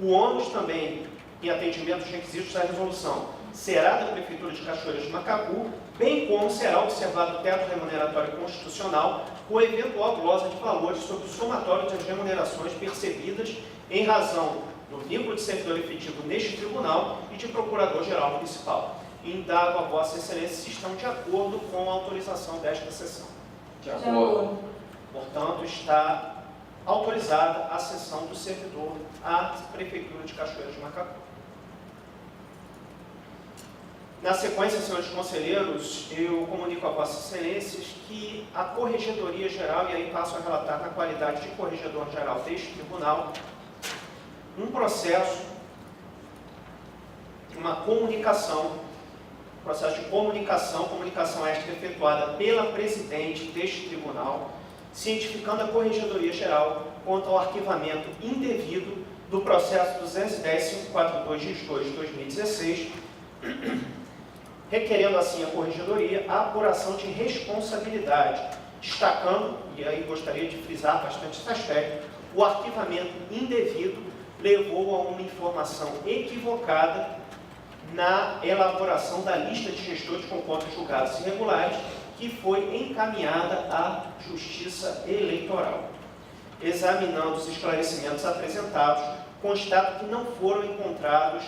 O ônus também, em atendimento aos requisitos da resolução, será da Prefeitura de Cachoeiras de Macacu, bem como será observado o teto remuneratório constitucional com eventual glosa de valores sobre o somatório das remunerações percebidas em razão do vínculo de servidor efetivo neste tribunal e de Procurador-Geral Municipal. Indago a Vossa Excelência se estão de acordo com a autorização desta sessão. De acordo. Portanto, está autorizada a cessão do servidor à Prefeitura de Cachoeiras de Macacu. Na sequência, senhores conselheiros, eu comunico a Vossas Excelências que a Corregedoria Geral, e aí passo a relatar na qualidade de Corregedor-Geral deste Tribunal, um processo de comunicação esta efetuada pela Presidente deste Tribunal, cientificando a Corregedoria Geral quanto ao arquivamento indevido do processo 210.542/2 de 2016, requerendo assim a Corregedoria a apuração de responsabilidade, destacando, e aí gostaria de frisar bastante esse aspecto, o arquivamento indevido levou a uma informação equivocada na elaboração da lista de gestores com contas julgadas irregulares, que foi encaminhada à Justiça Eleitoral. Examinando os esclarecimentos apresentados, constato que não foram encontradas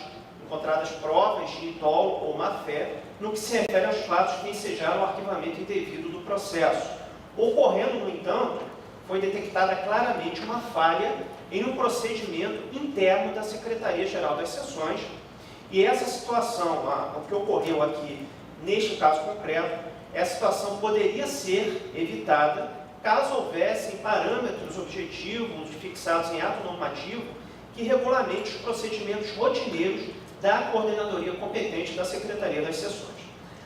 provas de dolo ou má-fé no que se refere aos fatos que ensejaram o arquivamento indevido do processo. Ocorrendo, no entanto, foi detectada claramente uma falha em um procedimento interno da Secretaria-Geral das Sessões, e essa situação, o que ocorreu aqui neste caso concreto, essa situação poderia ser evitada caso houvessem parâmetros objetivos fixados em ato normativo que regulamente os procedimentos rotineiros da coordenadoria competente da Secretaria das Sessões.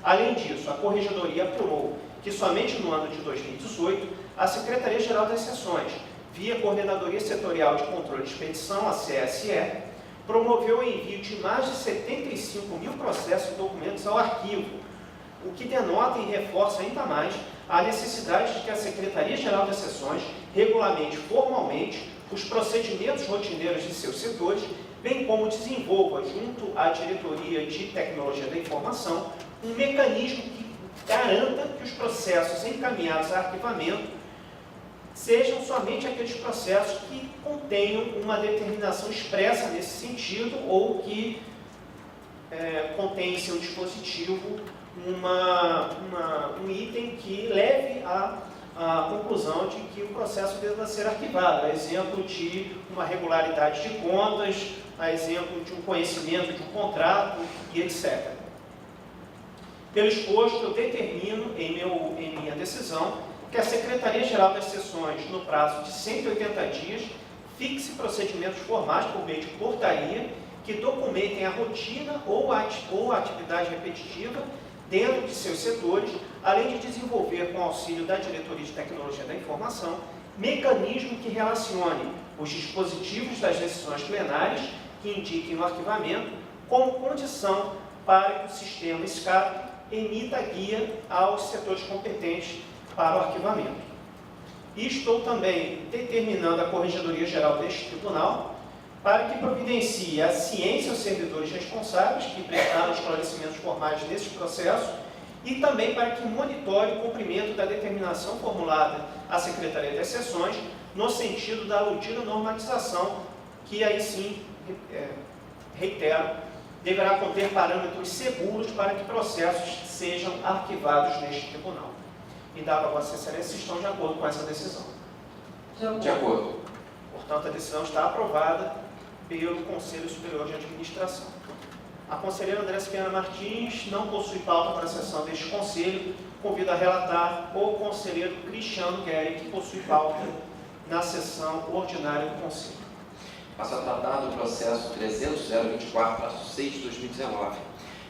Além disso, a Corregedoria apurou que somente no ano de 2018, a Secretaria-Geral das Sessões, via Coordenadoria Setorial de Controle de Expedição, a CSE, promoveu o envio de mais de 75 mil processos e documentos ao arquivo, o que denota e reforça ainda mais a necessidade de que a Secretaria-Geral das Sessões regulamente formalmente os procedimentos rotineiros de seus setores, bem como desenvolva, junto à Diretoria de Tecnologia da Informação, um mecanismo que garanta que os processos encaminhados a arquivamento sejam somente aqueles processos que contenham uma determinação expressa nesse sentido ou que contém em seu dispositivo um item que leve à conclusão de que o processo deva ser arquivado, a exemplo de uma regularidade de contas, a exemplo de um conhecimento de um contrato e etc. Pelo exposto, eu determino em minha decisão que a Secretaria-Geral das Sessões, no prazo de 180 dias, fixe procedimentos formais por meio de portaria que documentem a rotina ou a atividade repetitiva dentro de seus setores, além de desenvolver, com auxílio da Diretoria de Tecnologia da Informação, mecanismo que relacione os dispositivos das decisões plenárias que indiquem o arquivamento como condição para que o sistema SCAP emita guia aos setores competentes para o arquivamento. E estou também determinando a Corregedoria Geral deste Tribunal para que providencie a ciência aos servidores responsáveis que prestaram esclarecimentos formais nesse processo e também para que monitore o cumprimento da determinação formulada à Secretaria das Seções no sentido da aludida normatização, que aí sim, reitero, deverá conter parâmetros seguros para que processos sejam arquivados neste tribunal. E dado a Vossa Excelência, estão de acordo com essa decisão. De acordo. Portanto, a decisão está aprovada pelo Conselho Superior de Administração. A conselheira Andressa Viana Martins não possui pauta para a sessão deste Conselho. Convido a relatar o conselheiro Cristiano Guerri, que possui pauta na sessão ordinária do Conselho. Passo a tratar do processo 300.024/6/2019.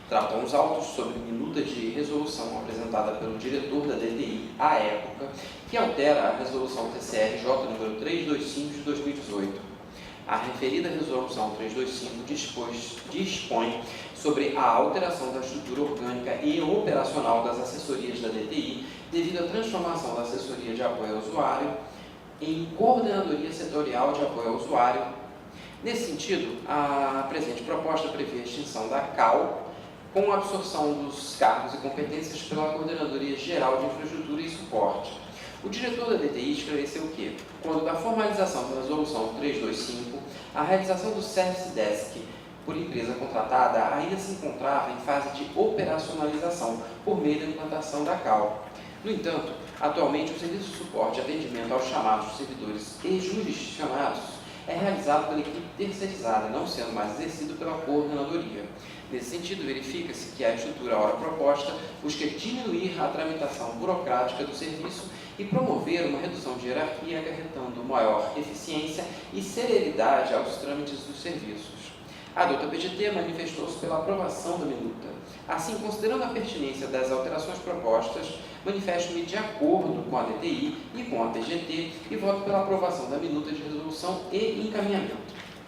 Tratam os autos sobre minuta de resolução apresentada pelo diretor da DTI à época, que altera a resolução TCRJ número 325 de 2018. A referida resolução 325 dispõe sobre a alteração da estrutura orgânica e operacional das assessorias da DTI devido à transformação da assessoria de apoio ao usuário em coordenadoria setorial de apoio ao usuário. Nesse sentido, a presente proposta prevê a extinção da CAL com a absorção dos cargos e competências pela Coordenadoria Geral de Infraestrutura e Suporte. O diretor da DTI esclareceu que, quando da formalização da resolução 325, a realização do Service Desk por empresa contratada ainda se encontrava em fase de operacionalização por meio da implantação da CAL. No entanto, atualmente o serviço de suporte e atendimento aos chamados servidores e jurisdicionados é realizado pela equipe terceirizada, não sendo mais exercido pela coordenadoria. Nesse sentido, verifica-se que a estrutura ora proposta busca diminuir a tramitação burocrática do serviço e promover uma redução de hierarquia, acarretando maior eficiência e celeridade aos trâmites dos serviços. A Douta PGT manifestou-se pela aprovação da minuta. Assim, considerando a pertinência das alterações propostas, manifesto-me de acordo com a DTI e com a TGT e voto pela aprovação da minuta de resolução e encaminhamento.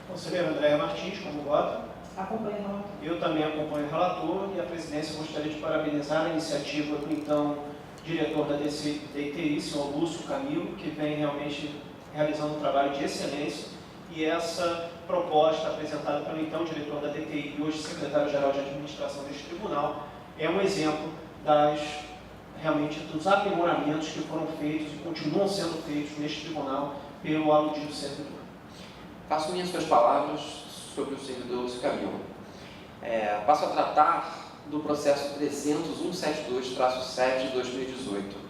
Conselheira Andréa Martins, como vota? Acompanho o relator. Eu também acompanho o relator e a presidência gostaria de parabenizar a iniciativa do então diretor da DTI, senhor Lúcio Camilo, que vem realmente realizando um trabalho de excelência, e essa proposta apresentada pelo então diretor da DTI e hoje secretário-geral de administração deste tribunal é um exemplo realmente dos aprimoramentos que foram feitos e continuam sendo feitos neste tribunal pelo aludido servidor. Faço minhas suas palavras sobre o servidor Lúcio Camilo. Passo a tratar do processo 300.172/7 de 2018.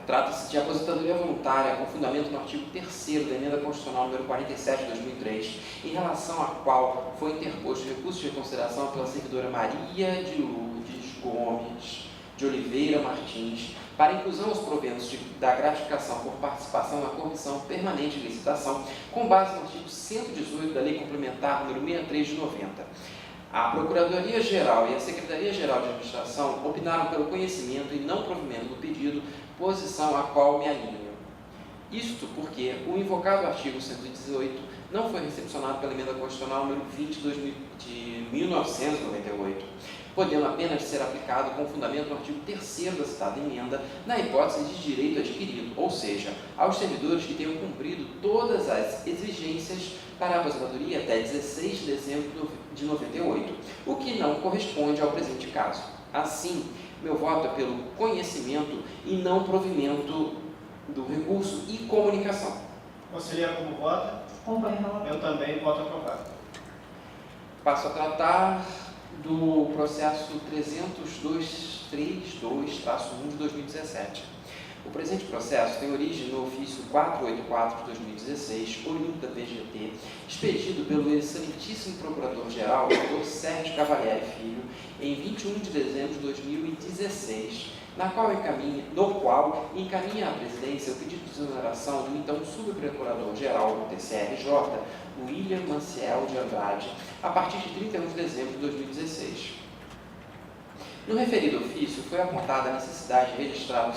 Trata-se de aposentadoria voluntária com fundamento no artigo 3º da Emenda Constitucional número 47 de 2003, em relação à qual foi interposto recurso de reconsideração pela servidora Maria de Lourdes Gomes de Oliveira Martins, para inclusão aos proventos da gratificação por participação na comissão permanente de licitação, com base no artigo 118 da Lei Complementar número 63 de 90. A Procuradoria-Geral e a Secretaria-Geral de Administração opinaram pelo conhecimento e não provimento do pedido, posição a qual me alinho. Isto porque o invocado artigo 118 não foi recepcionado pela Emenda Constitucional número 20 de 1998, podendo apenas ser aplicado com fundamento no artigo 3º da citada emenda, na hipótese de direito adquirido, ou seja, aos servidores que tenham cumprido todas as exigências para a aposentadoria até 16 de dezembro de 98, o que não corresponde ao presente caso. Assim, meu voto é pelo conhecimento e não provimento do recurso e comunicação. Conselheira, como vota? Acompanho o relator. Eu também voto aprovado. Passo a tratar do processo 300.232/1 de 2017. O presente processo tem origem no ofício 484 de 2016, oriundo da PGT, expedido pelo excelentíssimo Procurador-Geral, Dr. Sérgio Cavalieri Filho, em 21 de dezembro de 2016, no qual encaminha à presidência o pedido de exoneração do então subprocurador-geral do TCRJ, William Maciel de Andrade, a partir de 31 de dezembro de 2016. No referido ofício, foi apontada a necessidade de registrar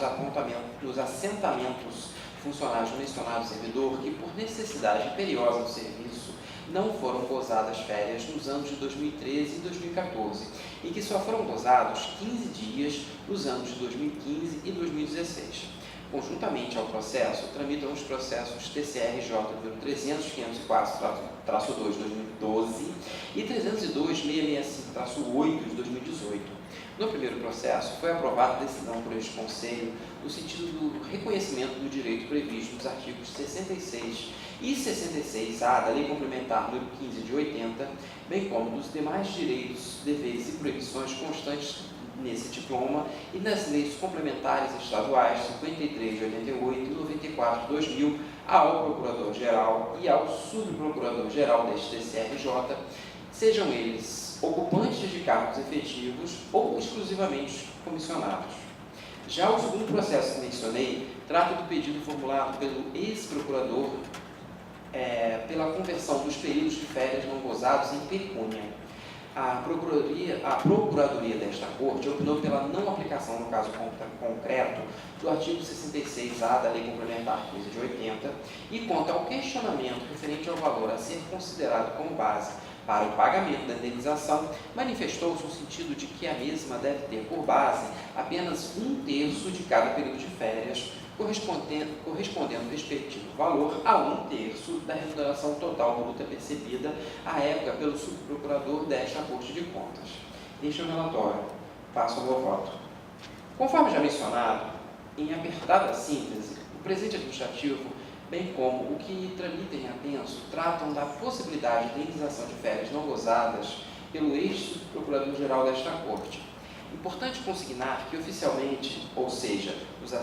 nos assentamentos funcionários mencionados servidor que, por necessidade imperiosa do serviço, não foram gozadas férias nos anos de 2013 e 2014 e que só foram gozados 15 dias nos anos de 2015 e 2016. Conjuntamente ao processo, tramitam os processos TCRJ número 300.504-2/2012 e 302.665-8 de 2018. No primeiro processo, foi aprovada a decisão por este Conselho no sentido do reconhecimento do direito previsto nos artigos 66 e 66-A da Lei Complementar número 15 de 80, bem como dos demais direitos, deveres e proibições constantes nesse diploma e nas leis complementares estaduais 53 de 88 e 94 de 2000 ao Procurador-Geral e ao Subprocurador-Geral deste TCRJ, sejam eles ocupantes de cargos efetivos ou exclusivamente comissionados. Já o segundo processo que mencionei trata do pedido formulado pelo ex-procurador pela conversão dos períodos de férias não gozados em pecúnia. A Procuradoria desta Corte opinou pela não aplicação, no caso concreto, do artigo 66-A da Lei Complementar 15 de 80 e quanto ao questionamento referente ao valor a ser considerado como base para o pagamento da indenização, manifestou-se no sentido de que a mesma deve ter por base apenas 1/3 de cada período de férias, correspondendo o respectivo valor a 1/3 da remuneração total bruta percebida à época pelo subprocurador desta Corte de Contas. Este é o relatório. Passo ao meu voto. Conforme já mencionado, em apertada síntese, o presente administrativo, bem como o que tramita em apenso, tratam da possibilidade de indenização de férias não gozadas pelo ex-procurador-geral desta Corte. Importante consignar que oficialmente, ou seja, nos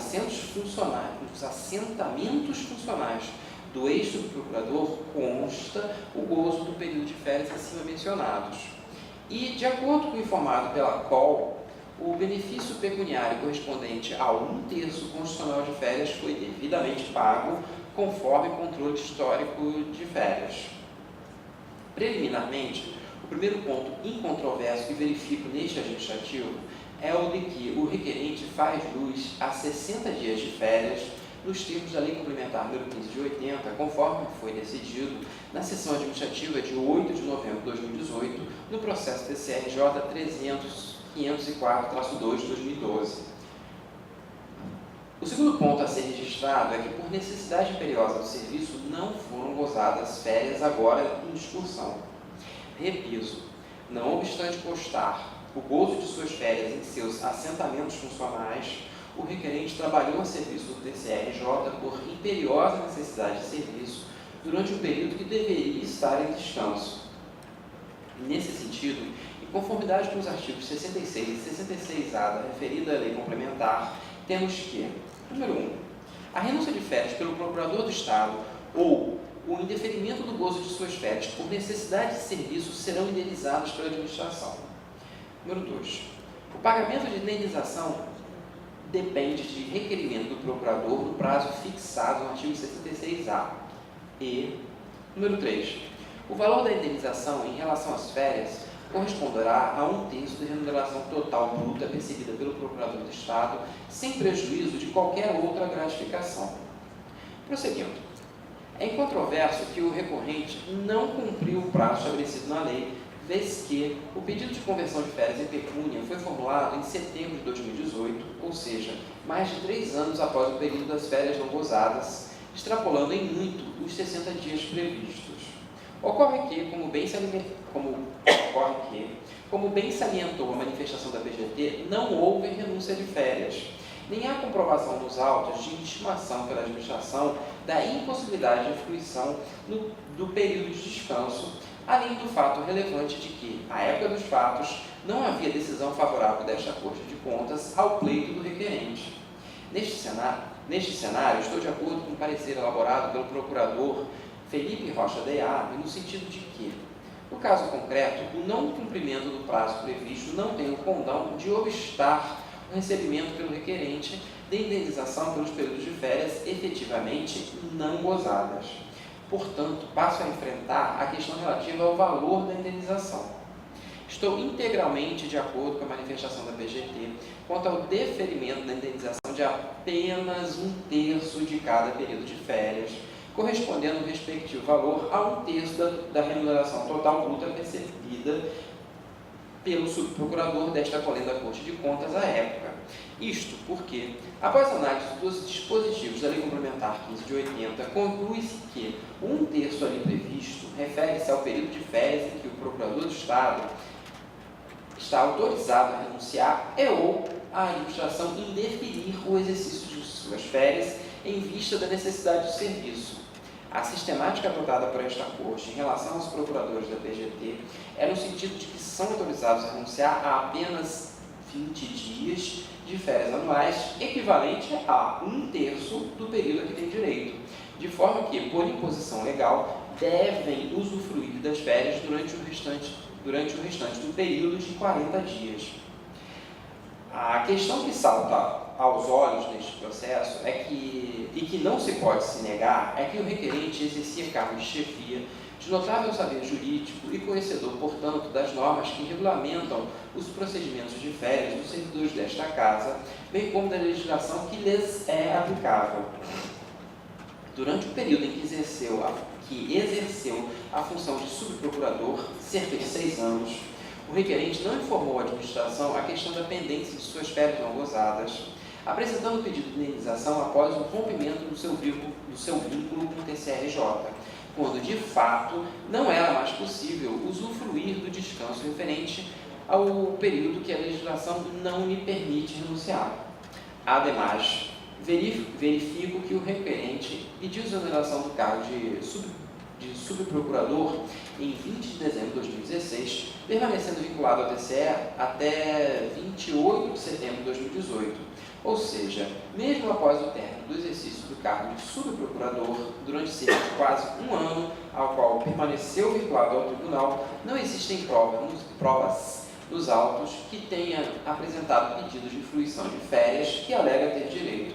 assentamentos funcionais do ex-subprocurador, consta o gozo do período de férias acima mencionados. E, de acordo com o informado pela COL, o benefício pecuniário correspondente ao 1/3 constitucional de férias foi devidamente pago conforme controle histórico de férias. Preliminarmente, o primeiro ponto incontroverso que verifico neste administrativo é o de que o requerente faz luz a 60 dias de férias nos termos da Lei Complementar número 15 de 80, conforme foi decidido na sessão administrativa de 8 de novembro de 2018, no processo TCRJ 300.504-2 de 2012. O segundo ponto a ser registrado é que, por necessidade imperiosa do serviço, não foram gozadas férias agora em discussão. Repiso, não obstante constar o gozo de suas férias em seus assentamentos funcionais, o requerente trabalhou a serviço do TCRJ por imperiosa necessidade de serviço durante um período que deveria estar em descanso. Nesse sentido, em conformidade com os artigos 66 e 66-A da referida Lei Complementar, temos que, número 1, a renúncia de férias pelo Procurador do Estado ou o indeferimento do gozo de suas férias por necessidade de serviço serão indenizados pela administração. Número 2, o pagamento de indenização depende de requerimento do Procurador no prazo fixado no artigo 66-A. E, número 3, o valor da indenização em relação às férias corresponderá a 1/3 da remuneração total bruta percebida pelo Procurador do Estado, sem prejuízo de qualquer outra gratificação. Prosseguindo, é incontroverso que o recorrente não cumpriu o prazo estabelecido na lei, vez que o pedido de conversão de férias em pecúnia foi formulado em setembro de 2018, ou seja, mais de 3 anos após o período das férias não gozadas, extrapolando em muito os 60 dias previstos. Ocorre que, como bem salientou a manifestação da PGT, não houve renúncia de férias, nem há comprovação nos autos de intimação pela administração da impossibilidade de fruição do período de descanso, além do fato relevante de que, à época dos fatos, não havia decisão favorável desta Corte de Contas ao pleito do requerente. Neste cenário, estou de acordo com o parecer elaborado pelo procurador Felipe Rocha Deab, no sentido de que, no caso concreto, o não cumprimento do prazo previsto não tem o condão de obstar o recebimento pelo requerente de indenização pelos períodos de férias efetivamente não gozadas. Portanto, passo a enfrentar a questão relativa ao valor da indenização. Estou integralmente de acordo com a manifestação da PGT quanto ao deferimento da indenização de apenas 1/3 de cada período de férias, correspondendo o respectivo valor a 1/3 da remuneração total bruta percebida pelo subprocurador desta colenda da Corte de Contas à época. Isto porque, após análise dos dispositivos da Lei Complementar 15 de 80, conclui-se que 1/3 ali previsto refere-se ao período de férias em que o Procurador do Estado está autorizado a renunciar ou a administração indeferir o exercício de suas férias em vista da necessidade do serviço. A sistemática adotada por esta Corte em relação aos procuradores da PGT é no sentido de que são autorizados a renunciar a apenas 20 dias de férias anuais, equivalente a 1/3 do período a que tem direito, de forma que, por imposição legal, devem usufruir das férias durante o restante do período de 40 dias. A questão que salta aos olhos neste processo e que não se pode se negar é que o requerente exercia cargo de chefia, de notável saber jurídico e conhecedor, portanto, das normas que regulamentam os procedimentos de férias dos servidores desta Casa, bem como da legislação que lhes é aplicável. Durante o período em que exerceu a função de subprocurador, cerca de 6 anos, o requerente não informou à administração a questão da pendência de suas férias não gozadas, apresentando o pedido de indenização após o rompimento do seu vínculo com o TCRJ, quando, de fato, não era mais possível usufruir do descanso referente ao período que a legislação não lhe permite renunciar. Ademais, verifico que o requerente pediu exoneração do cargo de subprocurador em 20 de dezembro de 2016, permanecendo vinculado ao TCE até 28 de setembro de 2018. Ou seja, mesmo após o término do exercício do cargo de subprocurador, durante cerca de quase um ano, ao qual permaneceu vinculado ao tribunal, não existem provas nos autos que tenha apresentado pedidos de fruição de férias que alega ter direito.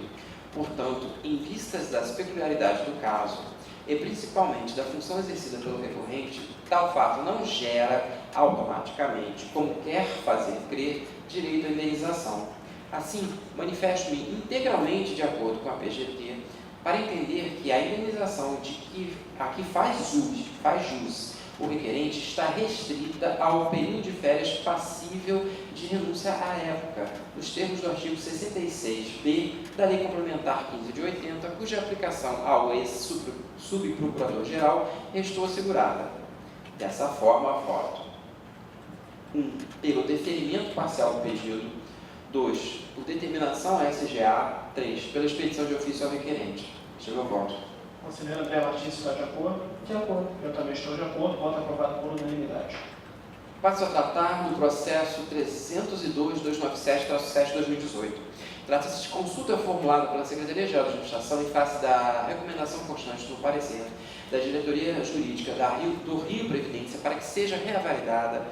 Portanto, em vistas das peculiaridades do caso, e principalmente da função exercida pelo recorrente, tal fato não gera automaticamente, como quer fazer crer, direito à indenização. Assim, manifesto-me integralmente de acordo com a PGT para entender que a indenização a que faz jus o requerente está restrita ao período de férias passível de renúncia à época, nos termos do artigo 66b da Lei Complementar 15 de 80, cuja aplicação ao ex-subprocurador-geral restou assegurada. Dessa forma, voto. 1. Pelo deferimento parcial do pedido. 2. Por determinação à SGA. 3. Pela expedição de ofício ao requerente. Chegou o voto. Conselheiro André Martins está de acordo? De acordo. Eu também estou de acordo. Voto aprovado por unanimidade. Passo a tratar do processo 302.297/7/2018. Trata-se de consulta formulada pela Secretaria-Geral de Administração em face da recomendação constante do parecer da Diretoria Jurídica do Rio Previdência para que seja reavaliada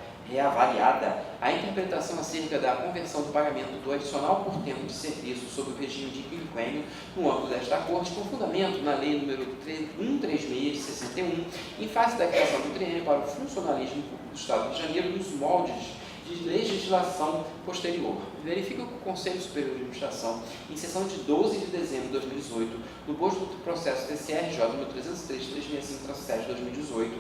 a interpretação acerca da conversão do pagamento do adicional por tempo de serviço sob o regime de quinquênio no âmbito desta Corte, com fundamento na Lei nº 136 de 61, em face da criação do triênio para o funcionalismo do Estado do Rio de Janeiro nos moldes de legislação posterior. Verifica que o Conselho Superior de Administração, em sessão de 12 de dezembro de 2018, no bojo do processo TCRJ nº 303.365/7/2018,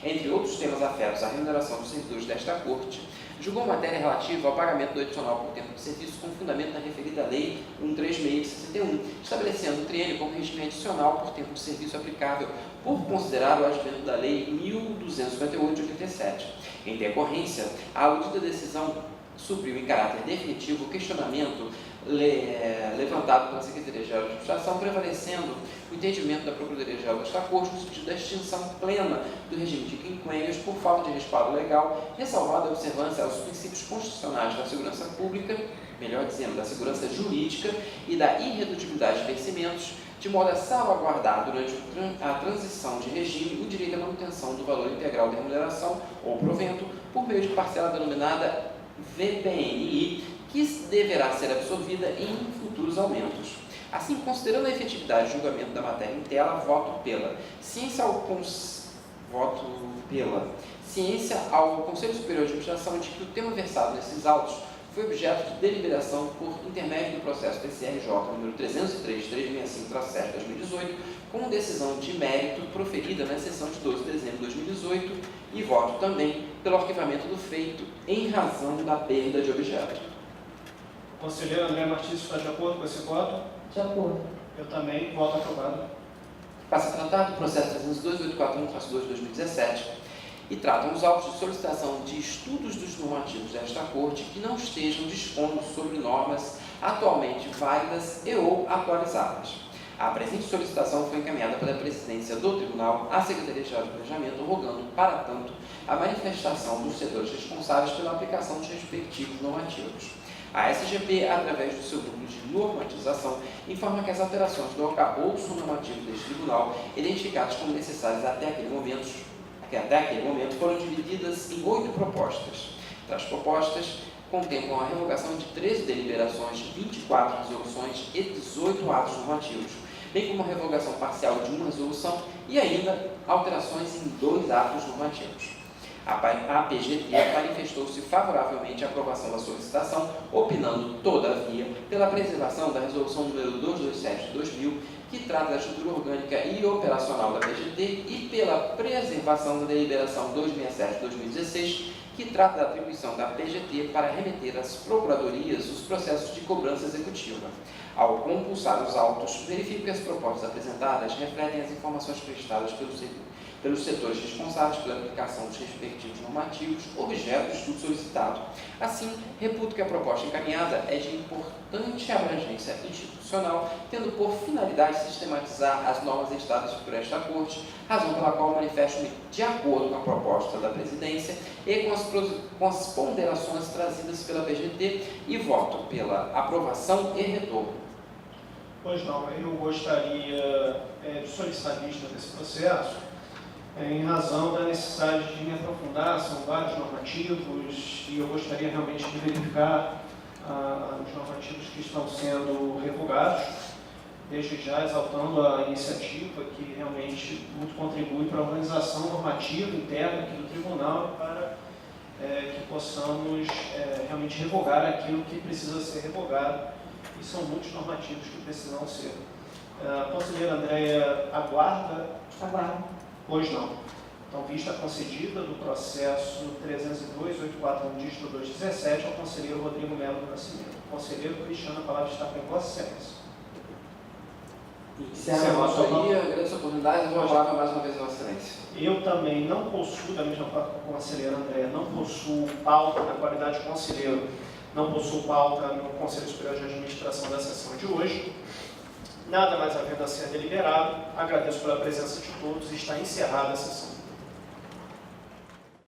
entre outros temas afetos à remuneração dos servidores desta Corte, julgou matéria relativa ao pagamento do adicional por tempo de serviço com fundamento na referida Lei 136 de 61, estabelecendo o triênio como regime adicional por tempo de serviço aplicável por considerar o advento da Lei 1258 de 87. Em decorrência, a aludida decisão supriu em caráter definitivo o questionamento levantado pela Secretaria-Geral de Administração, prevalecendo o entendimento da Procuradoria-Geral desta Corte no sentido da extinção plena do regime de quinquênios por falta de respaldo legal, ressalvada a observância aos princípios constitucionais da segurança pública, melhor dizendo, da segurança jurídica e da irredutibilidade de vencimentos, de modo a salvaguardar durante a transição de regime o direito à manutenção do valor integral da remuneração ou provento por meio de parcela denominada VPNI, que deverá ser absorvida em futuros aumentos. Assim, considerando a efetividade de julgamento da matéria em tela, voto pela ciência ao Conselho Superior de Administração de que o tema versado nesses autos foi objeto de deliberação por intermédio do processo TCRJ número 303.365/2018, com decisão de mérito proferida na sessão de 12 de dezembro de 2018, e voto também pelo arquivamento do feito em razão da perda de objeto. O conselheiro André Martins está de acordo com esse voto? De acordo. Eu também voto aprovado. Passa a tratar do processo 302.841/2 de 2017 e tratam os autos de solicitação de estudos dos normativos desta Corte que não estejam dispondo sobre normas atualmente válidas e ou atualizadas. A presente solicitação foi encaminhada pela Presidência do Tribunal à Secretaria-Geral de Planejamento, rogando, para tanto, a manifestação dos setores responsáveis pela aplicação dos respectivos normativos. A SGP, através do seu grupo de normatização, informa que as alterações do arcabouço normativo deste tribunal, identificadas como necessárias até aquele momento, foram divididas em 8 propostas. Tais propostas contemplam a revogação de 13 deliberações, 24 resoluções e 18 atos normativos, bem como a revogação parcial de uma resolução e ainda alterações em 2 atos normativos. A PGT manifestou-se favoravelmente à aprovação da solicitação, opinando, todavia, pela preservação da resolução número 227 de 2000, que trata da estrutura orgânica e operacional da PGT, e pela preservação da deliberação 267 de 2016, que trata da atribuição da PGT para remeter às procuradorias os processos de cobrança executiva. Ao compulsar os autos, verifico que as propostas apresentadas refletem as informações prestadas pelos setores responsáveis pela aplicação dos respectivos normativos, objeto do estudo solicitado. Assim, reputo que a proposta encaminhada é de importante abrangência institucional, tendo por finalidade sistematizar as normas editadas por esta Corte, razão pela qual manifesto-me de acordo com a proposta da Presidência e com as ponderações trazidas pela PGT, e voto pela aprovação e retorno. Pois não, eu gostaria de solicitar vista desse processo, em razão da necessidade de me aprofundar. São vários normativos e eu gostaria realmente de verificar os normativos que estão sendo revogados, desde já exaltando a iniciativa que realmente muito contribui para a organização normativa interna aqui do Tribunal, para que possamos realmente revogar aquilo que precisa ser revogado, e são muitos normativos que precisam ser. A conselheira Andréia aguarda? Aguardo. Pois não. Então, vista concedida do processo 302.841, dígito 217, ao conselheiro Rodrigo Melo do Nascimento. Conselheiro Cristiano, a palavra está com Vossa Excelência. Encerro a autoria, agradeço a oportunidade e vou falar mais uma vez a Vossa Excelência. Eu também não possuo, da mesma forma que a conselheira Andréia, não possuo pauta na qualidade de conselheiro, não possuo pauta no Conselho Superior de Administração da sessão de hoje. Nada mais havendo a ser deliberado, agradeço pela presença de todos e está encerrada a sessão.